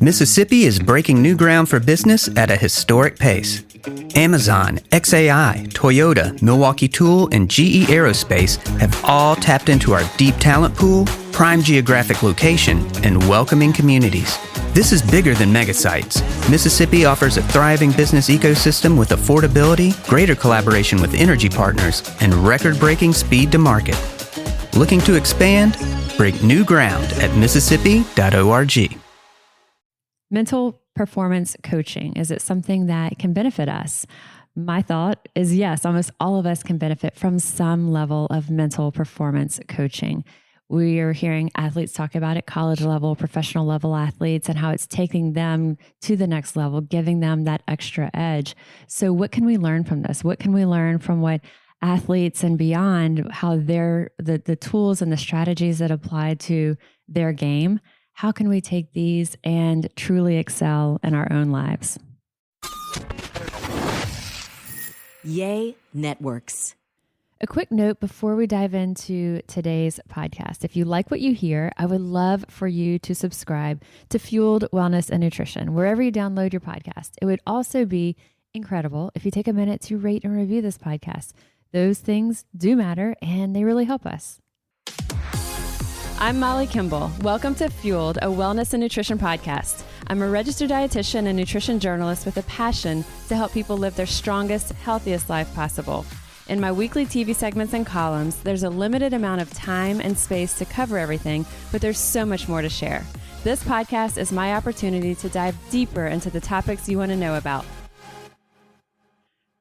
Mississippi is breaking new ground for business at a historic pace. Amazon, XAI, Toyota, Milwaukee Tool, and GE Aerospace have all tapped into our deep talent pool, prime geographic location, and welcoming communities. This is bigger than megasites. Mississippi offers a thriving business ecosystem with affordability, greater collaboration with energy partners, and record-breaking speed to market. Looking to expand? Break new ground at mississippi.org. Mental performance coaching, is it something that can benefit us? My thought is yes, almost all of us can benefit from some level of mental performance coaching. We are hearing athletes talk about it, college level, professional level athletes, and how it's taking them to the next level, giving them that extra edge. So what can we learn from this? What can we learn from what athletes and beyond, how the tools and the strategies that apply to their game? How can we take these and truly excel in our own lives? Yay Networks. A quick note before we dive into today's podcast. If you like what you hear, I would love for you to subscribe to Fueled Wellness and Nutrition, wherever you download your podcast. It would also be incredible if you take a minute to rate and review this podcast. Those things do matter, and they really help us. I'm Molly Kimball. Welcome to Fueled, a wellness and nutrition podcast. I'm a registered dietitian and nutrition journalist with a passion to help people live their strongest, healthiest life possible. In my weekly TV segments and columns, there's a limited amount of time and space to cover everything, but there's so much more to share. This podcast is my opportunity to dive deeper into the topics you want to know about.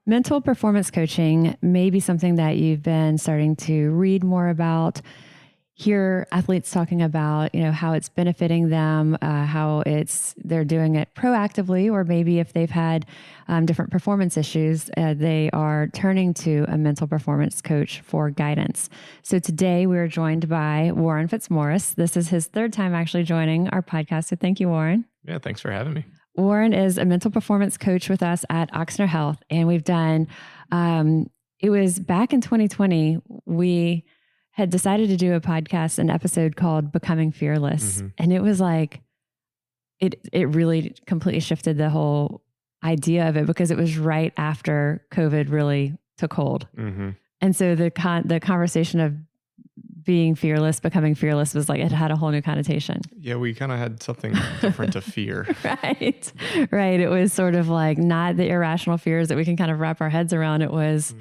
Mental performance coaching may be something that you've been starting to read more about, hear athletes talking about, how it's benefiting them, how they're doing it proactively, or maybe if they've had different performance issues, they are turning to a mental performance coach for guidance. So today we're joined by Warren Fitzmorris. This is his third time actually joining our podcast. So thank you, Warren. Yeah, thanks for having me. Warren is a mental performance coach with us at Ochsner Health. And we've done, it was back in 2020, we had decided to do a podcast, an episode called Becoming Fearless. Mm-hmm. And it was like, it really completely shifted the whole idea of it, because it was right after COVID really took hold. Mm-hmm. And so the conversation of being fearless, becoming fearless was like, it had a whole new connotation. Yeah, we kind of had something different to fear. Right. It was sort of like not the irrational fears that we can kind of wrap our heads around. It was...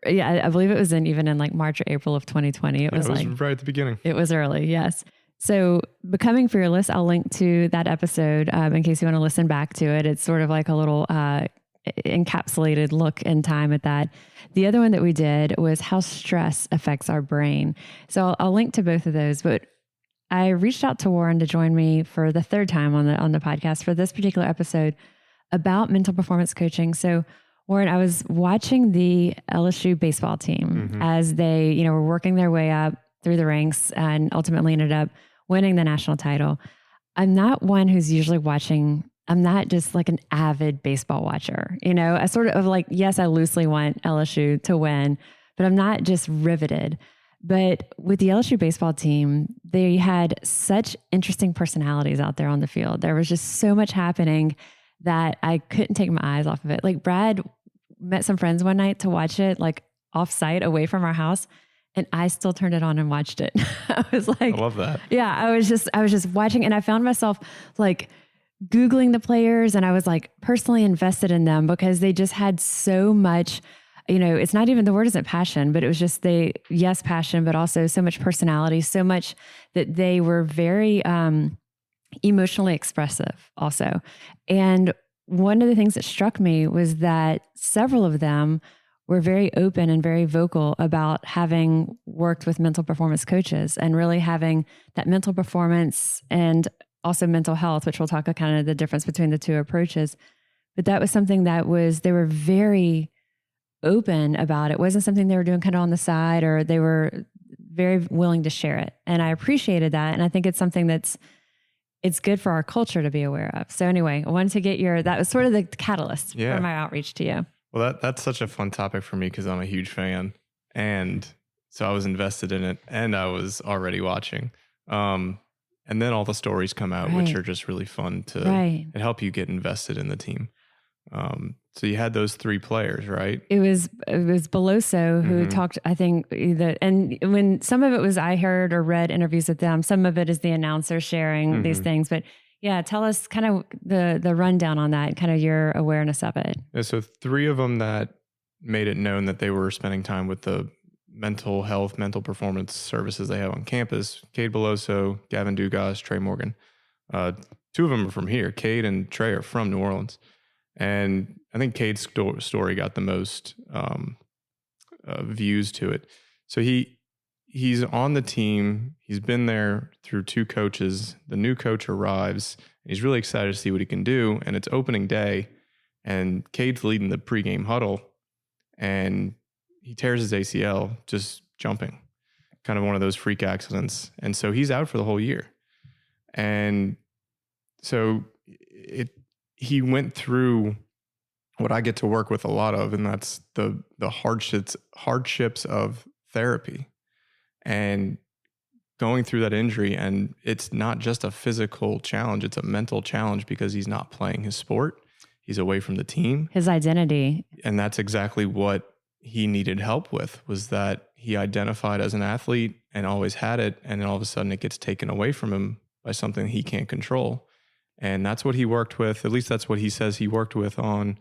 Yeah, I believe it was even in like March or April of 2020. It was right at the beginning. It was early, yes. So Becoming Fearless, I'll link to that episode in case you want to listen back to it. It's sort of like a little encapsulated look in time at that. The other one that we did was how stress affects our brain. So I'll link to both of those. But I reached out to Warren to join me for the third time on the podcast for this particular episode about mental performance coaching. So Warren, I was watching the LSU baseball team as they, were working their way up through the ranks and ultimately ended up winning the national title. I'm not one who's usually watching. I'm not just like an avid baseball watcher. I sort of like, yes, I loosely want LSU to win, but I'm not just riveted. But with the LSU baseball team, they had such interesting personalities out there on the field. There was just so much happening that I couldn't take my eyes off of it. Like Brad met some friends one night to watch it, like off site away from our house. And I still turned it on and watched it. I was like, I love that. Yeah. I was just watching, and I found myself like Googling the players, and I was like personally invested in them because they just had so much, it's not even, the word isn't passion, but it was just passion, but also so much personality, so much that they were very, emotionally expressive also. And one of the things that struck me was that several of them were very open and very vocal about having worked with mental performance coaches and really having that mental performance and also mental health, which we'll talk about kind of the difference between the two approaches. But that was something that they were very open about. It wasn't something they were doing kind of on the side, or they were very willing to share it. And I appreciated that. And I think it's something it's good for our culture to be aware of. So anyway, I wanted to get that was sort of the catalyst for my outreach to you. Well, that's such a fun topic for me because I'm a huge fan. And so I was invested in it and I was already watching. And And then all the stories come out, which are just really fun to it help you get invested in the team. So you had those 3 players, right? It was Beloso who talked, I think, and when some of it was I heard or read interviews with them, some of it is the announcer sharing these things. But yeah, tell us kind of the rundown on that, kind of your awareness of it. Yeah, so 3 of them that made it known that they were spending time with the mental health, mental performance services they have on campus. Cade Beloso, Gavin Dugas, Trey Morgan. 2 of them are from here. Cade and Trey are from New Orleans. And I think Cade's story got the most views to it. So he's on the team. He's been there through 2 coaches. The new coach arrives. And he's really excited to see what he can do. And it's opening day. And Cade's leading the pregame huddle. And he tears his ACL just jumping. Kind of one of those freak accidents. And so he's out for the whole year. And so he went through what I get to work with a lot of, and that's the hardships of therapy and going through that injury. And it's not just a physical challenge, it's a mental challenge because he's not playing his sport. He's away from the team. His identity. And that's exactly what he needed help with, was that he identified as an athlete and always had it. And then all of a sudden it gets taken away from him by something he can't control. And that's what he worked with. At least that's what he says he worked with on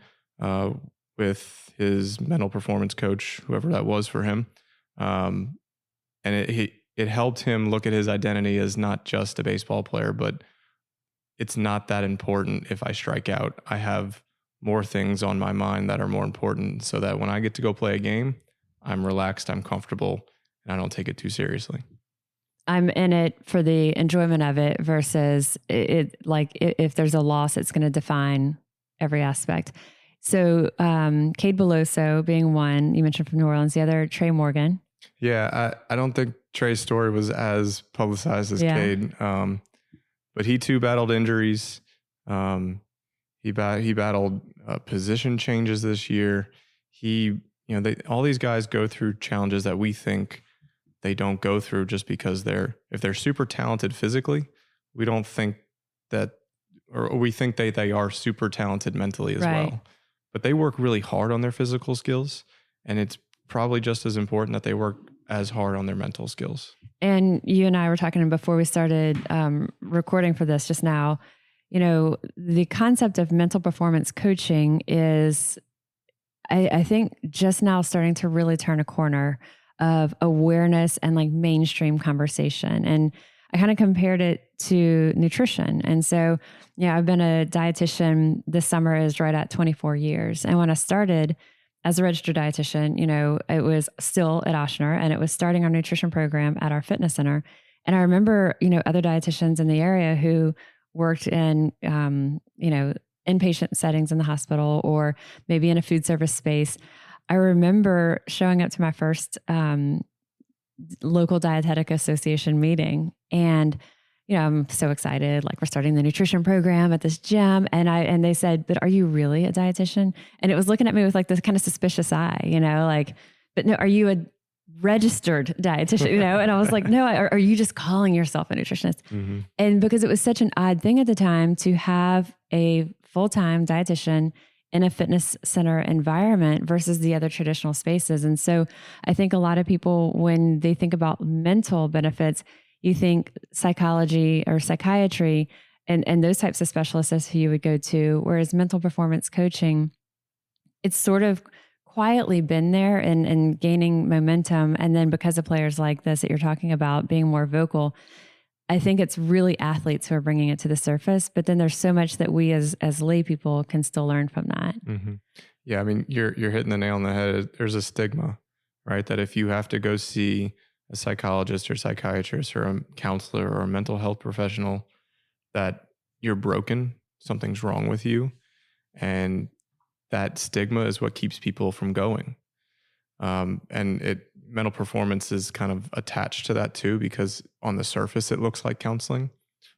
with his mental performance coach, whoever that was for him. And it helped him look at his identity as not just a baseball player, but it's not that important if I strike out. I have more things on my mind that are more important, so that when I get to go play a game, I'm relaxed, I'm comfortable, and I don't take it too seriously. I'm in it for the enjoyment of it versus it. Like if there's a loss, it's going to define every aspect. So Cade Beloso being one, you mentioned from New Orleans, the other Trey Morgan. Yeah, I don't think Trey's story was as publicized as Cade, but he too battled injuries. He battled position changes this year. All these guys go through challenges that we think they don't go through just because if they're super talented physically, we don't think that, or we think they are super talented mentally as well. But they work really hard on their physical skills, and it's probably just as important that they work as hard on their mental skills. And you and I were talking before we started recording for this just now. The concept of mental performance coaching is, I think, just now starting to really turn a corner of awareness and like mainstream conversation. And I kind of compared it to nutrition. And so, I've been a dietitian. This summer is right at 24 years. And when I started as a registered dietitian, it was still at Ochsner, and it was starting our nutrition program at our fitness center. And I remember, other dietitians in the area who worked in, inpatient settings in the hospital or maybe in a food service space. I remember showing up to my first local dietetic association meeting, and I'm so excited. Like, we're starting the nutrition program at this gym, and they said, "But are you really a dietitian?" And it was looking at me with like this kind of suspicious eye, like, "But no, are you a registered dietitian?" And I was like, "No, are you just calling yourself a nutritionist?" Mm-hmm. And because it was such an odd thing at the time to have a full-time dietitian in a fitness center environment versus the other traditional spaces. And so I think a lot of people, when they think about mental benefits, you think psychology or psychiatry and those types of specialists is who you would go to. Whereas mental performance coaching, it's sort of quietly been there and gaining momentum. And then because of players like this that you're talking about being more vocal, I think it's really athletes who are bringing it to the surface. But then there's so much that we as lay people can still learn from that. Mm-hmm. Yeah, I mean, you're hitting the nail on the head. There's a stigma, right? That if you have to go see a psychologist or psychiatrist or a counselor or a mental health professional, that you're broken, something's wrong with you. And that stigma is what keeps people from going. And mental performance is kind of attached to that too, because on the surface, it looks like counseling.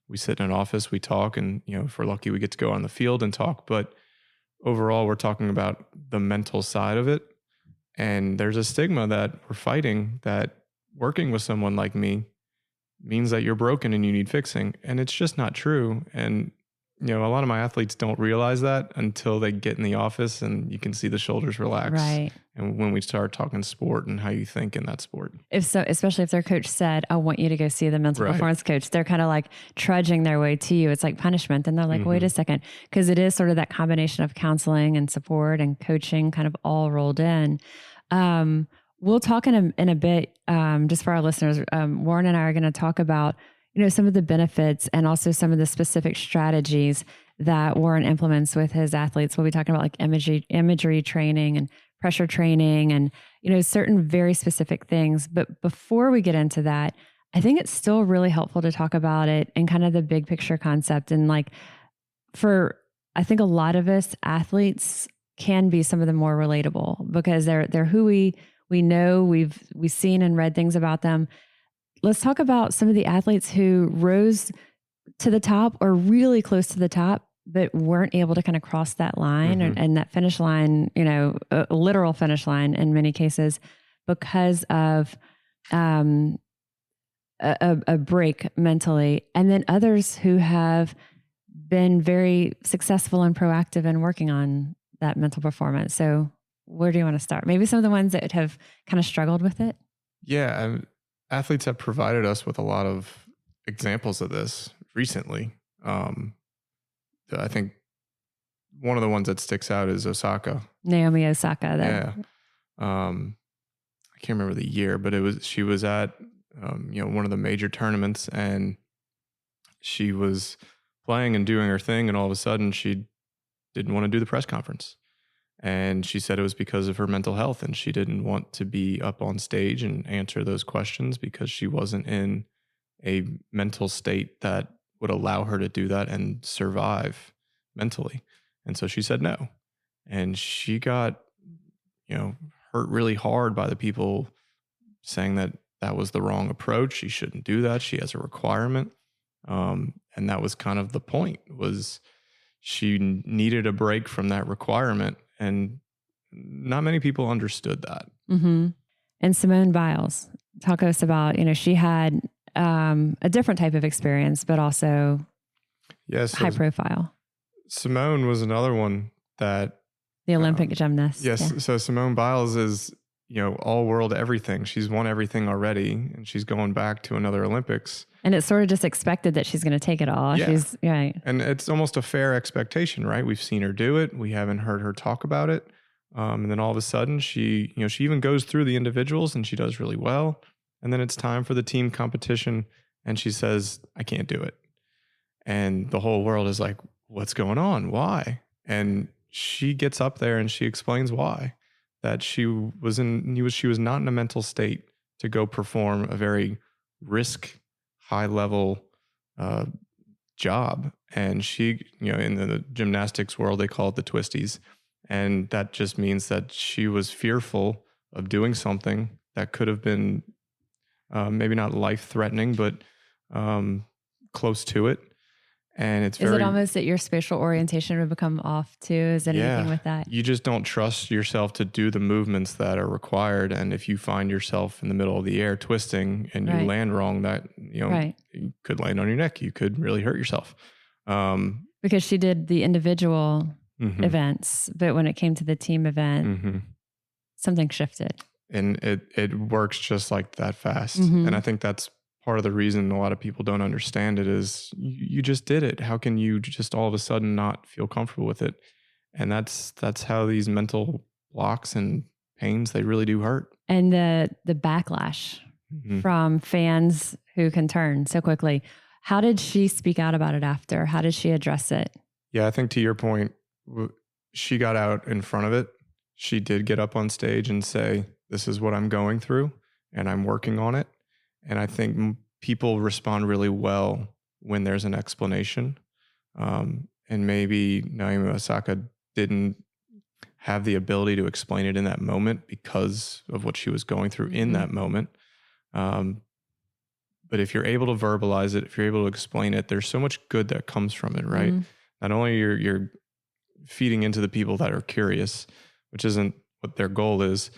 We sit in an office, we talk, and, if we're lucky, we get to go on the field and talk. But overall, we're talking about the mental side of it. And there's a stigma that we're fighting, that working with someone like me, means that you're broken and you need fixing. And it's just not true. And, a lot of my athletes don't realize that until they get in the office and you can see the shoulders relax. Right. And when we start talking sport and how you think in that sport. Especially if their coach said, I want you to go see the mental performance coach, they're kind of like trudging their way to you. It's like punishment. And they're like, wait a second. Because it is sort of that combination of counseling and support and coaching kind of all rolled in. We'll talk in a bit, just for our listeners. Warren and I are going to talk about, some of the benefits and also some of the specific strategies that Warren implements with his athletes. We'll be talking about like imagery training and pressure training and, certain very specific things. But before we get into that, I think it's still really helpful to talk about it and kind of the big picture concept. And like I think a lot of us athletes can be some of the more relatable because they're who we know, we've seen and read things about them. Let's talk about some of the athletes who rose to the top or really close to the top, but weren't able to kind of cross that line and that finish line, a literal finish line in many cases because of a break mentally. And then others who have been very successful and proactive in working on that mental performance. So where do you want to start? Maybe some of the ones that have kind of struggled with it? Yeah. Athletes have provided us with a lot of examples of this recently. I think one of the ones that sticks out is Osaka. Naomi Osaka. Yeah. I can't remember the year, but she was at, one of the major tournaments and she was playing and doing her thing. And all of a sudden she didn't want to do the press conference. And she said it was because of her mental health and she didn't want to be up on stage and answer those questions because she wasn't in a mental state that would allow her to do that and survive mentally. And so she said no. And she got, hurt really hard by the people saying that that was the wrong approach. She shouldn't do that. She has a requirement. And that was kind of the point, was she needed a break from that requirement. And not many people understood that. Mm-hmm. And Simone Biles, talk to us about, she had a different type of experience, but also high profile. Simone was another one that... The Olympic gymnast. Yes. Yeah. So Simone Biles is, all world everything. She's won everything already and she's going back to another Olympics. And it's sort of just expected that she's going to take it all. Yeah. She's right. And it's almost a fair expectation, right? We've seen her do it. We haven't heard her talk about it. And then all of a sudden she even goes through the individuals and she does really well. And then it's time for the team competition. And she says, I can't do it. And the whole world is like, what's going on? Why? And she gets up there and she explains why. That she was not in a mental state to go perform a very high level job. And she, in the gymnastics world, they call it the twisties. And that just means that she was fearful of doing something that could have been maybe not life threatening, but close to it. And is it almost that your spatial orientation would become off too? Is there anything with that? You just don't trust yourself to do the movements that are required. And if you find yourself in the middle of the air twisting and you land wrong, that, you could land on your neck. You could really hurt yourself. Because she did the individual events, but when it came to the team event, something shifted. And it works just like that fast. And I think that's part of the reason a lot of people don't understand it is you just did it. How can you just all of a sudden not feel comfortable with it? And that's how these mental blocks and pains, they really do hurt. And the backlash from fans who can turn so quickly. How did she speak out about it after? How did she address it? Yeah, I think to your point, she got out in front of it. She did get up on stage and say, this is what I'm going through and I'm working on it. And I think people respond really well when there's an explanation. And maybe Naomi Osaka didn't have the ability to explain it in that moment because of what she was going through in that moment. But if you're able to verbalize it, if you're able to explain it, there's so much good that comes from it, right? Not only you're feeding into the people that are curious, which isn't what their goal is,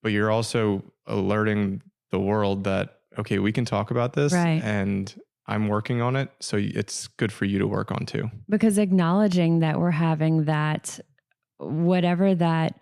but you're also alerting the world that okay, we can talk about this, Right. and I'm working on it. So it's good for you to work on too. Because acknowledging that we're having that, whatever that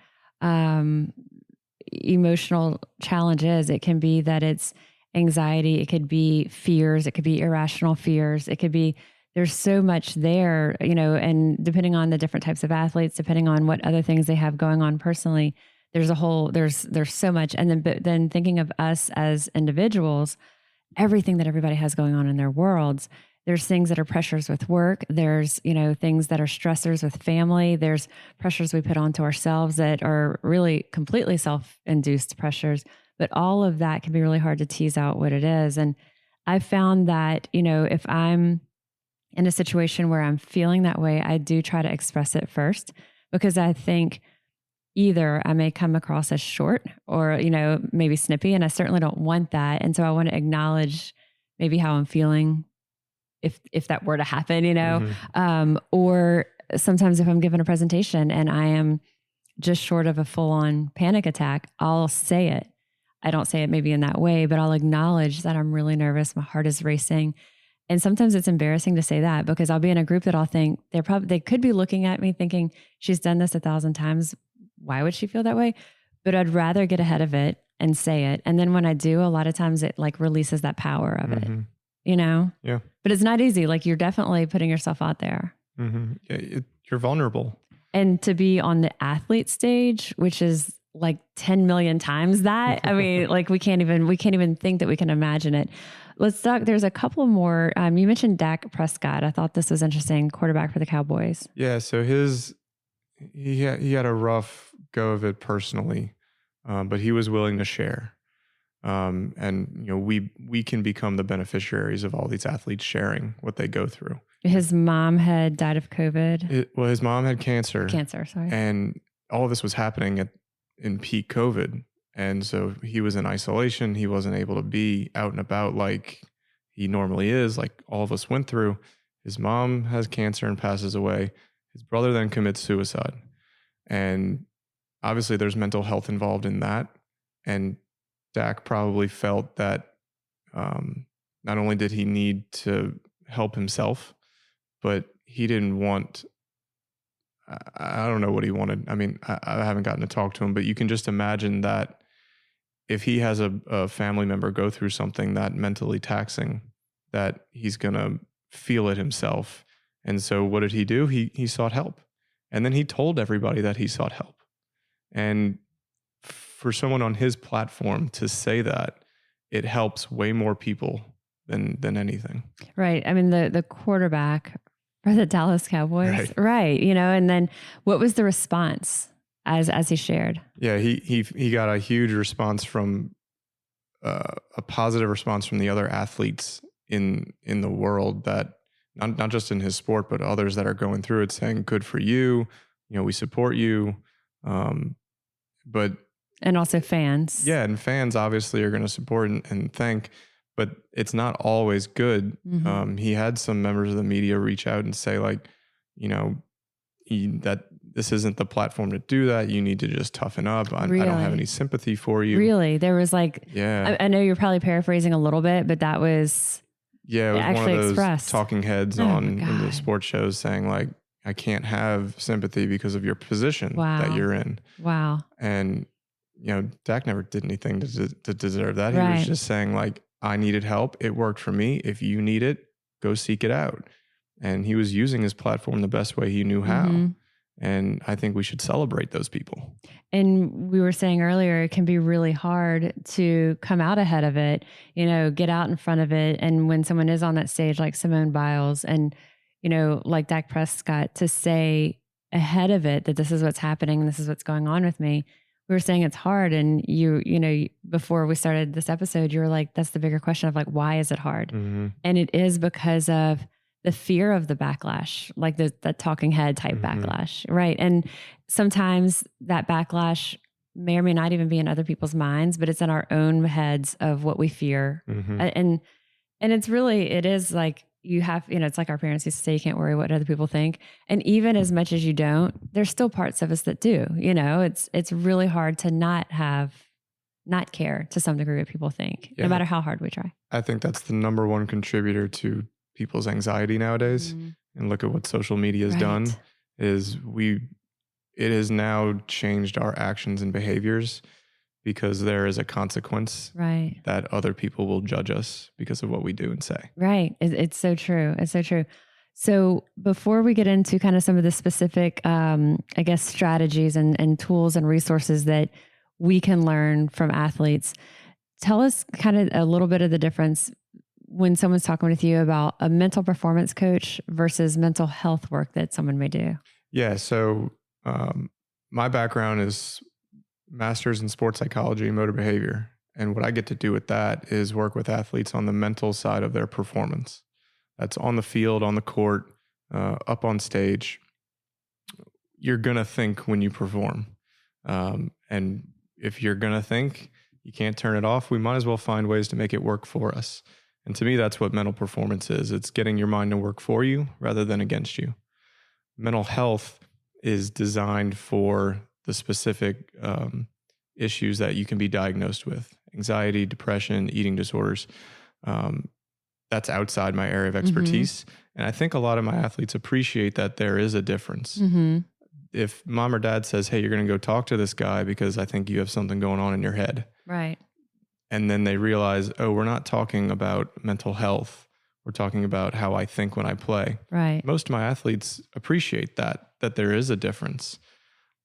emotional challenge is, it can be that it's anxiety, it could be fears, it could be irrational fears, it could be, there's so much there, and depending on the different types of athletes, depending on what other things they have going on personally, there's so much. And then, but then thinking of us as individuals, everything that everybody has going on in their worlds, there's things that are pressures with work. There's, things that are stressors with family. There's pressures we put onto ourselves that are really completely self-induced pressures. But all of that can be really hard to tease out what it is. And I found that, if I'm in a situation where I'm feeling that way, I do try to express it first, because I think either I may come across as short or, maybe snippy, and I certainly don't want that. And so I want to acknowledge maybe how I'm feeling if that were to happen, or sometimes if I'm given a presentation and I am just short of a full-on panic attack, I'll say it. I don't say it maybe in that way, but I'll acknowledge that I'm really nervous. My heart is racing. And sometimes it's embarrassing to say that, because I'll be in a group that I'll think they could be looking at me thinking, she's done this 1,000 times. Why would she feel that way? But I'd rather get ahead of it and say it. And then when I do, a lot of times it like releases that power of it, Yeah. But it's not easy. Like, you're definitely putting yourself out there. Yeah, you're vulnerable. And to be on the athlete stage, which is like 10 million times that, I mean, like we can't even think that we can imagine it. Let's talk. There's a couple more. You mentioned Dak Prescott. I thought this was interesting. Quarterback for the Cowboys. Yeah. So he had a rough go of it personally, but he was willing to share. And we can become the beneficiaries of all these athletes sharing what they go through. His mom had died of COVID. His mom had cancer. Sorry. And all of this was happening in peak COVID. And so he was in isolation. He wasn't able to be out and about like he normally is, like all of us went through. His mom has cancer and passes away. His brother then commits suicide. And obviously there's mental health involved in that. And Dak probably felt that not only did he need to help himself, but he didn't want, I don't know what he wanted. I mean, I haven't gotten to talk to him, but you can just imagine that if he has a family member go through something that mentally taxing, that he's going to feel it himself. And so what did he do? He sought help. And then he told everybody that he sought help. And for someone on his platform to say that, it helps way more people than anything. Right. I mean, the quarterback for the Dallas Cowboys. Right. And then what was the response as he shared? Yeah, he got a huge response from a positive response from the other athletes in the world, that not just in his sport, but others that are going through it, saying, good for you. We support you. And also fans. Yeah. And fans obviously are going to support and thank, but it's not always good. Mm-hmm. He had some members of the media reach out and say, like, that this isn't the platform to do that. You need to just toughen up. Really? I don't have any sympathy for you. Really? There was I know you're probably paraphrasing a little bit, but that was it was actually one of those expressed. Talking heads in the sports shows saying, like, I can't have sympathy because of your position that you're in. Wow. And, Dak never did anything to deserve that. He was just saying, like, I needed help. It worked for me. If you need it, go seek it out. And he was using his platform the best way he knew how. Mm-hmm. And I think we should celebrate those people. And we were saying earlier, it can be really hard to come out ahead of it, get out in front of it. And when someone is on that stage, like Simone Biles and, like Dak Prescott, to say ahead of it that this is what's happening and this is what's going on with me. We were saying it's hard. And before we started this episode, you were like, that's the bigger question of like, why is it hard? Mm-hmm. And it is because of the fear of the backlash, like the talking head type mm-hmm. backlash. Right. And sometimes that backlash may or may not even be in other people's minds, but it's in our own heads of what we fear. Mm-hmm. And it is like, you have, it's like our parents used to say, you can't worry what other people think. And even as much as you don't, there's still parts of us that do, it's really hard to not have not care to some degree what people think, Yeah. no matter how hard we try. I think that's the number one contributor to people's anxiety nowadays. Mhm. And look at what social media has done Right. is it has now changed our actions and behaviors because there is a consequence Right. that other people will judge us because of what we do and say. Right. It's so true. It's so true. So before we get into kind of some of the specific, I guess, strategies and tools and resources that we can learn from athletes, tell us kind of a little bit of the difference when someone's talking with you about a mental performance coach versus mental health work that someone may do. Yeah. So my background is master's in sports psychology and motor behavior. And what I get to do with that is work with athletes on the mental side of their performance. That's on the field, on the court, up on stage. You're going to think when you perform. And if you're going to think, you can't turn it off. We might as well find ways to make it work for us. And to me, that's what mental performance is. It's getting your mind to work for you rather than against you. Mental health is designed for the specific issues that you can be diagnosed with: anxiety, depression, eating disorders. That's outside my area of expertise. Mm-hmm. And I think a lot of my athletes appreciate that there is a difference. Mm-hmm. If mom or dad says, hey, you're going to go talk to this guy because I think you have something going on in your head. Right. And then they realize, oh, we're not talking about mental health. We're talking about how I think when I play. Right. Most of my athletes appreciate that there is a difference.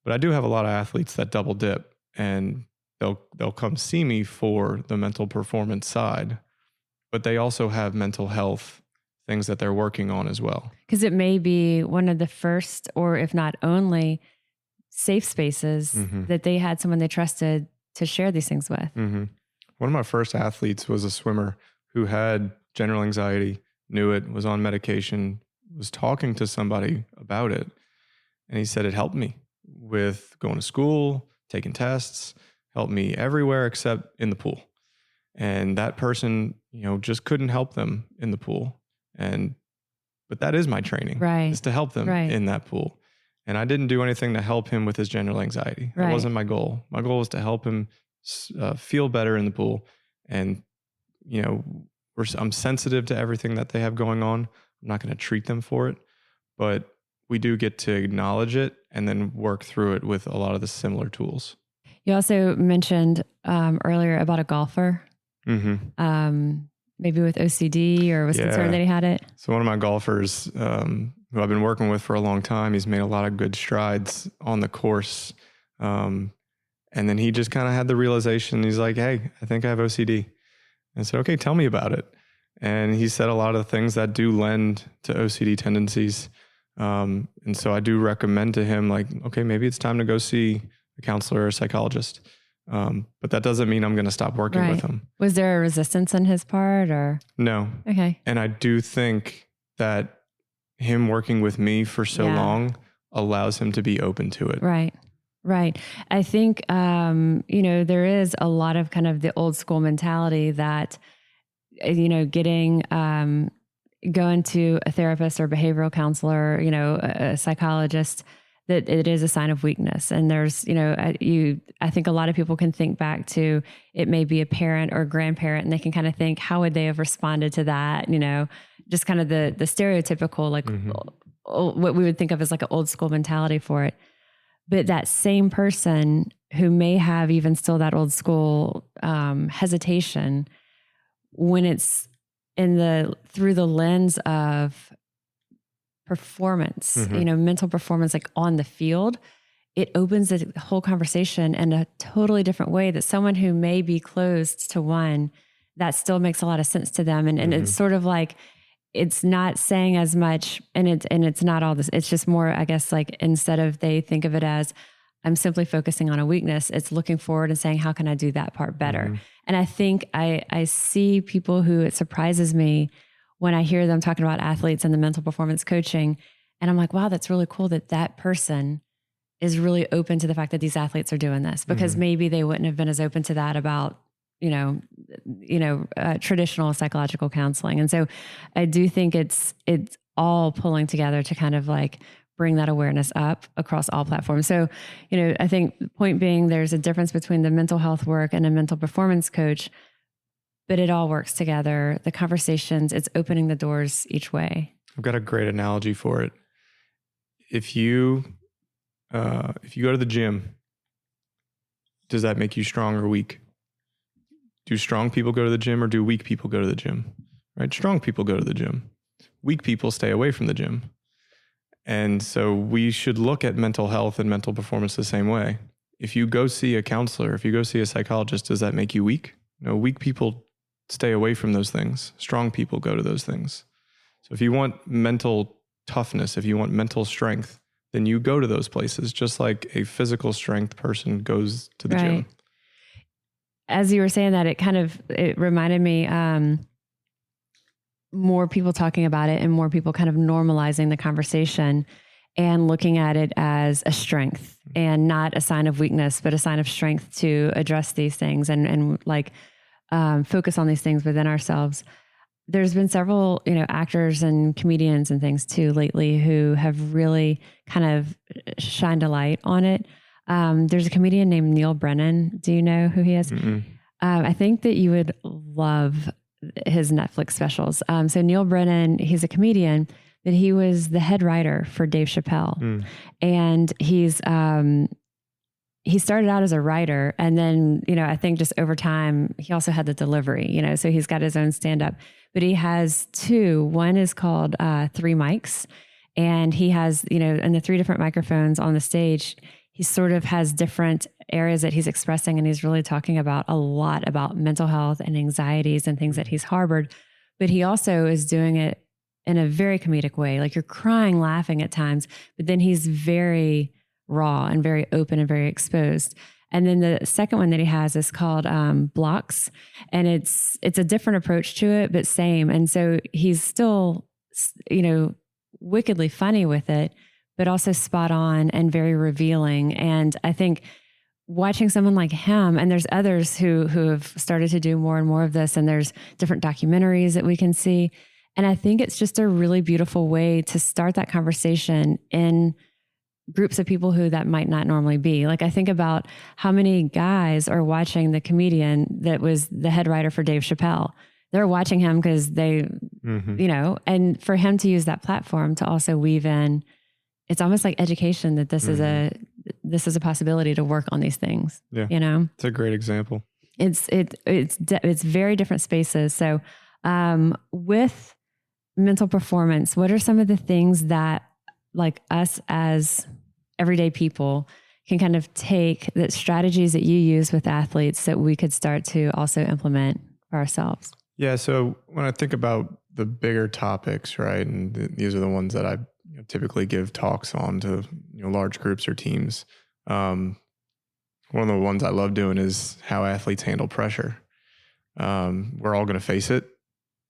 But I do have a lot of athletes that double dip, and they'll come see me for the mental performance side, but they also have mental health things that they're working on as well. Because it may be one of the first, or if not only, safe spaces that they had someone they trusted to share these things with. Mm-hmm. One of my first athletes was a swimmer who had general anxiety, knew it, was on medication, was talking to somebody about it. And he said, it helped me with going to school, taking tests, helped me everywhere except in the pool. And that person, just couldn't help them in the pool. But that is my training, right? Is to help them in that pool. And I didn't do anything to help him with his general anxiety. That wasn't my goal. My goal was to help him feel better in the pool. And, I'm sensitive to everything that they have going on. I'm not going to treat them for it, but we do get to acknowledge it and then work through it with a lot of the similar tools. You also mentioned earlier about a golfer, maybe with OCD or was concerned that he had it. So one of my golfers who I've been working with for a long time, he's made a lot of good strides on the course. And then he just kind of had the realization, he's like, hey, I think I have OCD. And I said, okay, tell me about it. And he said a lot of things that do lend to OCD tendencies. And so I do recommend to him, like, okay, maybe it's time to go see a counselor or a psychologist. But that doesn't mean I'm going to stop working with him. Was there a resistance on his part or? No. Okay. And I do think that him working with me for so long allows him to be open to it. Right. Right. I think, there is a lot of kind of the old school mentality that, going to a therapist or behavioral counselor, a psychologist, that it is a sign of weakness. And there's, I think a lot of people can think back to, it may be a parent or a grandparent, and they can kind of think, how would they have responded to that? Just kind of the stereotypical, like what we would think of as like an old school mentality for it. But that same person who may have even still that old school hesitation, when it's through the lens of performance, mental performance, like on the field, it opens the whole conversation in a totally different way that someone who may be closed to one, that still makes a lot of sense to them. And it's sort of like, it's not saying as much, and it's not all this. It's just more, I guess, like instead of they think of it as I'm simply focusing on a weakness, it's looking forward and saying, how can I do that part better? And I think I see people who it surprises me when I hear them talking about athletes and the mental performance coaching. And I'm like, wow, that's really cool that person is really open to the fact that these athletes are doing this, because maybe they wouldn't have been as open to that about traditional psychological counseling. And so I do think it's all pulling together to kind of like bring that awareness up across all platforms. So, I think the point being, there's a difference between the mental health work and a mental performance coach, but it all works together. The conversations, it's opening the doors each way. I've got a great analogy for it. If you go to the gym, does that make you strong or weak? Do strong people go to the gym or do weak people go to the gym? Right? Strong people go to the gym. Weak people stay away from the gym. And so we should look at mental health and mental performance the same way. If you go see a counselor, if you go see a psychologist, does that make you weak? No, weak people stay away from those things. Strong people go to those things. So if you want mental toughness, if you want mental strength, then you go to those places, just like a physical strength person goes to the gym. As you were saying that, it reminded me, more people talking about it and more people kind of normalizing the conversation and looking at it as a strength and not a sign of weakness, but a sign of strength to address these things and focus on these things within ourselves. There's been several, actors and comedians and things too lately who have really kind of shined a light on it. There's a comedian named Neil Brennan. Do you know who he is? I think that you would love his Netflix specials. So Neil Brennan, he's a comedian, but he was the head writer for Dave Chappelle. And he started out as a writer, and then, I think just over time, he also had the delivery, so he's got his own stand-up, but he has two. One is called 3 Mics, and he has, and the 3 different microphones on the stage, he sort of has different areas that he's expressing, and he's really talking about a lot about mental health and anxieties and things that he's harbored, but he also is doing it in a very comedic way. Like, you're crying, laughing at times, but then he's very raw and very open and very exposed. And then the second one that he has is called Blocks, and it's a different approach to it, but same. And so he's still, wickedly funny with it, but also spot on and very revealing. And I think watching someone like him, and there's others who have started to do more and more of this, and there's different documentaries that we can see. And I think it's just a really beautiful way to start that conversation in groups of people who that might not normally be. Like, I think about how many guys are watching the comedian that was the head writer for Dave Chappelle. They're watching him because they, and for him to use that platform to also weave in, it's almost like education that this is a possibility to work on these things. Yeah. It's a great example. It's very different spaces. So, with mental performance, what are some of the things that, like, us as everyday people can kind of take, that strategies that you use with athletes that we could start to also implement for ourselves? Yeah. So when I think about the bigger topics, right, and these are the ones that I typically give talks on to large groups or teams. One of the ones I love doing is how athletes handle pressure. We're all going to face it.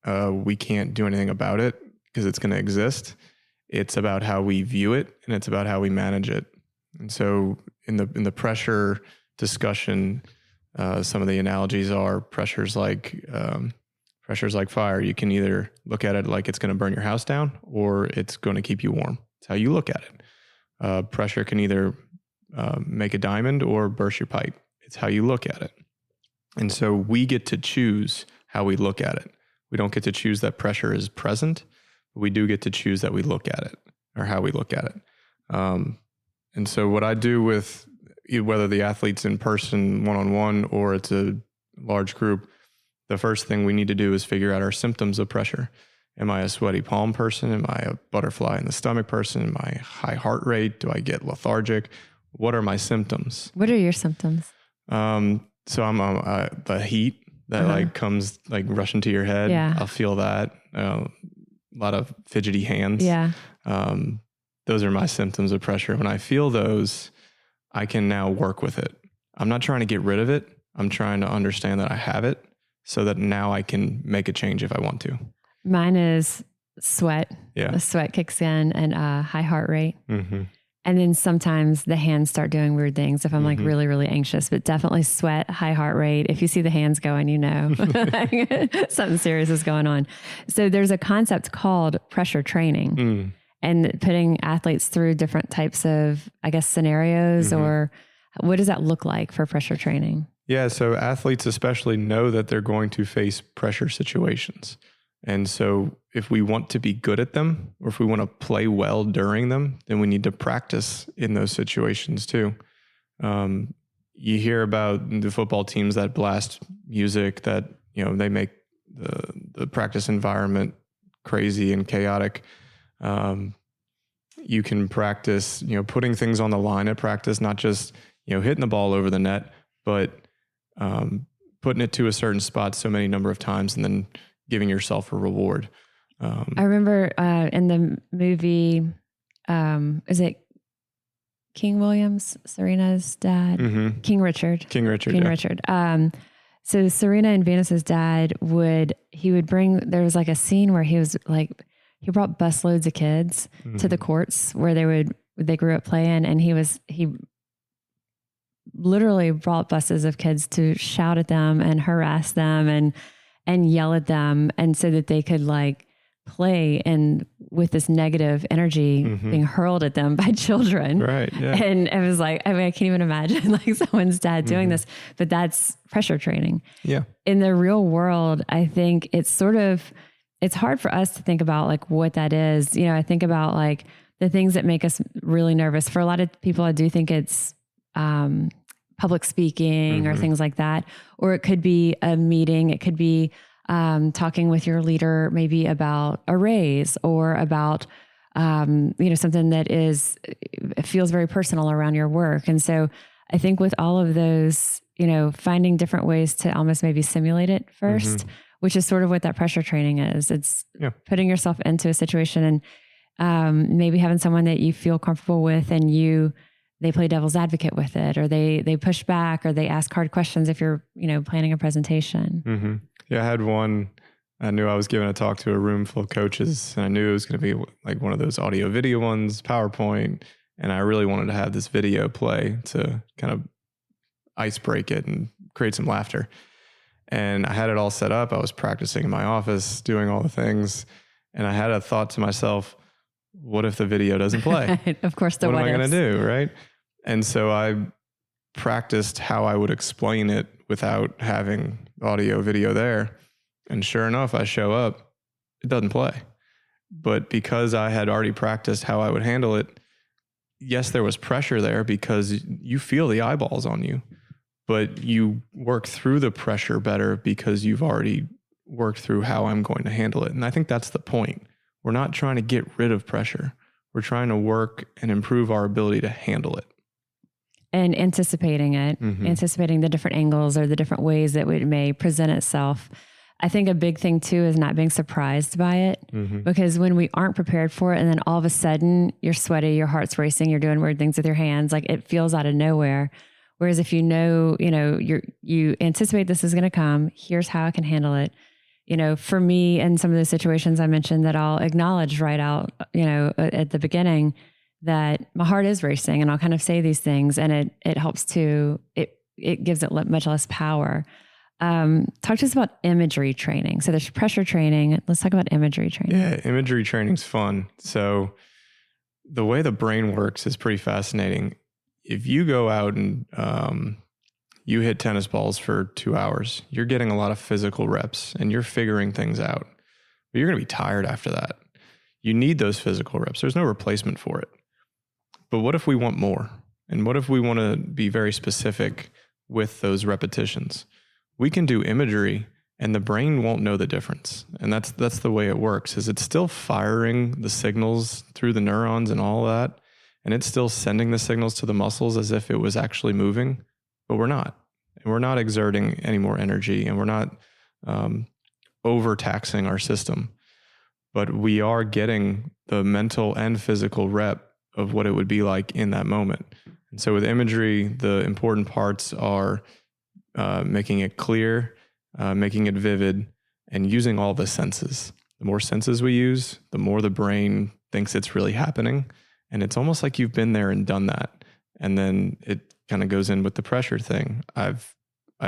We can't do anything about it because it's going to exist. It's about how we view it, and it's about how we manage it. And so in the pressure discussion, some of the analogies are pressures like fire. You can either look at it like it's going to burn your house down, or it's going to keep you warm. It's how you look at it. Pressure can either make a diamond or burst your pipe. It's how you look at it. And so we get to choose how we look at it. We don't get to choose that pressure is present, but we do get to choose that we look at it, or how we look at it. And so what I do with, whether the athlete's in person one-on-one or it's a large group, the first thing we need to do is figure out our symptoms of pressure. Am I a sweaty palm person? Am I a butterfly in the stomach person? Am I high heart rate? Do I get lethargic? What are my symptoms? What are your symptoms? So I'm the heat that comes rushing to your head. Yeah. I'll feel that. A lot of fidgety hands. Yeah. Those are my symptoms of pressure. When I feel those, I can now work with it. I'm not trying to get rid of it. I'm trying to understand that I have it so that now I can make a change if I want to. Mine is sweat. Yeah. The sweat kicks in, and high heart rate. Mm-hmm. And then sometimes the hands start doing weird things if I'm like really, really anxious, but definitely sweat, high heart rate. If you see the hands going, something serious is going on. So there's a concept called pressure training. and putting athletes through different types of, I guess, scenarios, or what does that look like for pressure training? Yeah. So athletes especially know that they're going to face pressure situations. And so if we want to be good at them, or if we want to play well during them, then we need to practice in those situations too. You hear about the football teams that blast music that, they make the practice environment crazy and chaotic. You can practice, putting things on the line at practice, not just, hitting the ball over the net, but putting it to a certain spot so many number of times and then giving yourself a reward. I remember in the movie, is it King Williams, Serena's dad? King Richard. King Richard. So Serena and Venus's dad would bring, there was like a scene where he brought busloads of kids to the courts where they grew up playing. And he literally brought buses of kids to shout at them and harass them and yell at them. And so that they could play and with this negative energy being hurled at them by children. Right. Yeah. And it was I can't even imagine someone's dad doing this, but that's pressure training. Yeah. In the real world, I think it's hard for us to think about what that is. I think about the things that make us really nervous. For a lot of people, I do think it's public speaking or things like that, or it could be a meeting. It could be talking with your leader, maybe about a raise or about, something that feels very personal around your work. And so I think with all of those, finding different ways to almost maybe simulate it first, which is sort of what that pressure training is. It's putting yourself into a situation and maybe having someone that you feel comfortable with and they play devil's advocate with it, or they push back, or they ask hard questions if you're, planning a presentation. Yeah, I had one. I knew I was giving a talk to a room full of coaches, and I knew it was going to be one of those audio video ones, PowerPoint. And I really wanted to have this video play to kind of ice break it and create some laughter. And I had it all set up. I was practicing in my office, doing all the things. And I had a thought to myself, what if the video doesn't play? Of course, what am I going to do? Right. And so I practiced how I would explain it without having audio video there. And sure enough, I show up, it doesn't play. But because I had already practiced how I would handle it, yes, there was pressure there because you feel the eyeballs on you, but you work through the pressure better because you've already worked through how I'm going to handle it. And I think that's the point. We're not trying to get rid of pressure. We're trying to work and improve our ability to handle it. And anticipating it, anticipating the different angles or the different ways that it may present itself. I think a big thing too is not being surprised by it, because when we aren't prepared for it and then all of a sudden you're sweaty, your heart's racing, you're doing weird things with your hands, it feels out of nowhere. Whereas if you anticipate this is going to come, here's how I can handle it. For me, in some of the situations I mentioned that I'll acknowledge right out, at the beginning, that my heart is racing, and I'll kind of say these things, and it helps it gives it much less power. Talk to us about imagery training. So there's pressure training. Let's talk about imagery training. Yeah, imagery training's fun. So the way the brain works is pretty fascinating. If you go out and you hit tennis balls for 2 hours, you're getting a lot of physical reps and you're figuring things out, but you're going to be tired after that. You need those physical reps. There's no replacement for it. But what if we want more? And what if we want to be very specific with those repetitions? We can do imagery and the brain won't know the difference. And that's the way it works, is it's still firing the signals through the neurons and all that. And it's still sending the signals to the muscles as if it was actually moving, but we're not. And we're not exerting any more energy, and we're not overtaxing our system. But we are getting the mental and physical rep of what it would be like in that moment. And so with imagery, the important parts are making it clear, making it vivid, and using all the senses. The more senses we use, the more the brain thinks it's really happening. And it's almost like you've been there and done that. And then it kind of goes in with the pressure thing. I've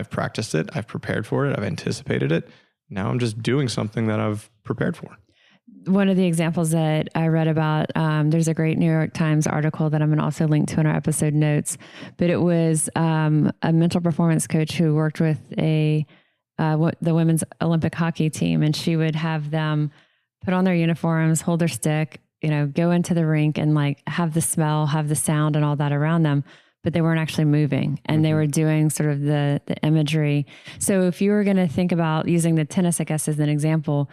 practiced it. I've prepared for it. I've anticipated it. Now I'm just doing something that I've prepared for. one of the examples that I read about, there's a great New York Times article that I'm going to also link to in our episode notes, but it was a mental performance coach who worked with the women's Olympic hockey team, and she would have them put on their uniforms, hold their stick, go into the rink and like have the smell, have the sound and all that around them, but they weren't actually moving, and they were doing sort of the imagery. So if you were going to think about using the tennis, I guess, as an example,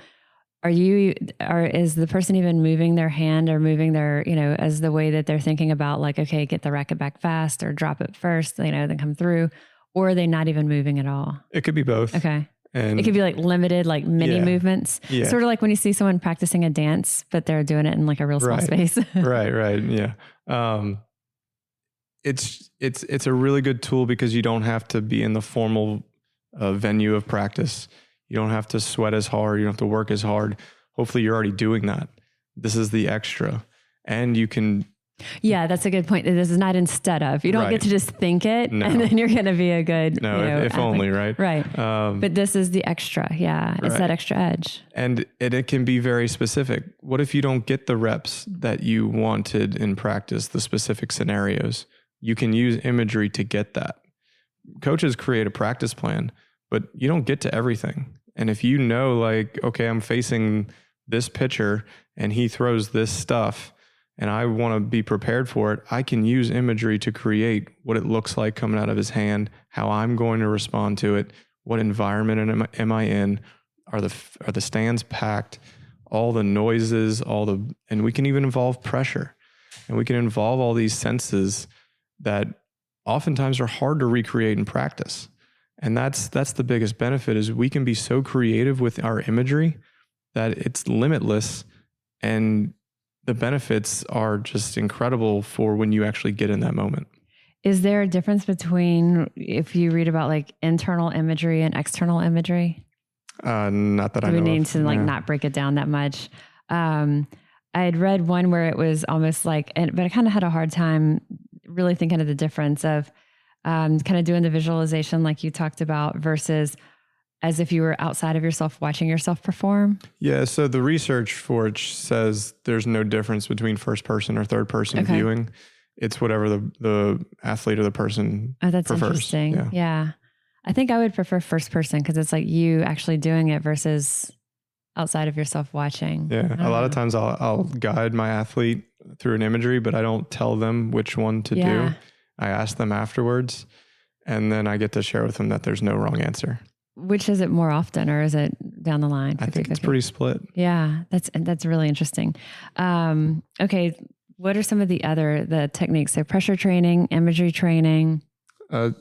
is the person even moving their hand or moving their, as the way that they're thinking about like, okay, get the racket back fast or drop it first, then come through, or are they not even moving at all? It could be both. Okay. And it could be like limited, like mini movements, Yeah. sort of like when you see someone practicing a dance, but they're doing it in like a real small space. Right. Yeah. It's a really good tool because you don't have to be in the formal venue of practice. You don't have to sweat as hard. You don't have to work as hard. Hopefully you're already doing that. This is the extra. And you can... Yeah, that's a good point. This is not instead of. You don't get to just think it and then you're going to be a good, if only, right? Right. But this is the extra. Yeah. It's that extra edge. And it can be very specific. What if you don't get the reps that you wanted in practice, the specific scenarios? You can use imagery to get that. Coaches create a practice plan, but you don't get to everything. And if you know, like, okay, I'm facing this pitcher and he throws this stuff, and I want to be prepared for it, I can use imagery to create what it looks like coming out of his hand, how I'm going to respond to it, what environment am I in, are the stands packed, all the noises, and we can even involve pressure, and we can involve all these senses that oftentimes are hard to recreate in practice. And that's the biggest benefit, is we can be so creative with our imagery that it's limitless, and the benefits are just incredible for when you actually get in that moment. Is there a difference between if you read about like internal imagery and external imagery? Not that I know Do we need of. to not break it down that much? I had read one where it was almost like, but I kind of had a hard time really thinking of the difference of kind of doing the visualization like you talked about versus as if you were outside of yourself watching yourself perform? Yeah, so the research for it says there's no difference between first person or third person viewing. It's whatever the athlete or the person that's prefers. Interesting. Yeah. I think I would prefer first person because it's like you actually doing it versus outside of yourself watching. Yeah, a lot of times I'll guide my athlete through an imagery, but I don't tell them which one to do. I ask them afterwards, and then I get to share with them that there's no wrong answer. Which is it more often, or is it down the line? 50, I think it's pretty split. Yeah, that's really interesting. Okay, what are some of the techniques? So pressure training, imagery training.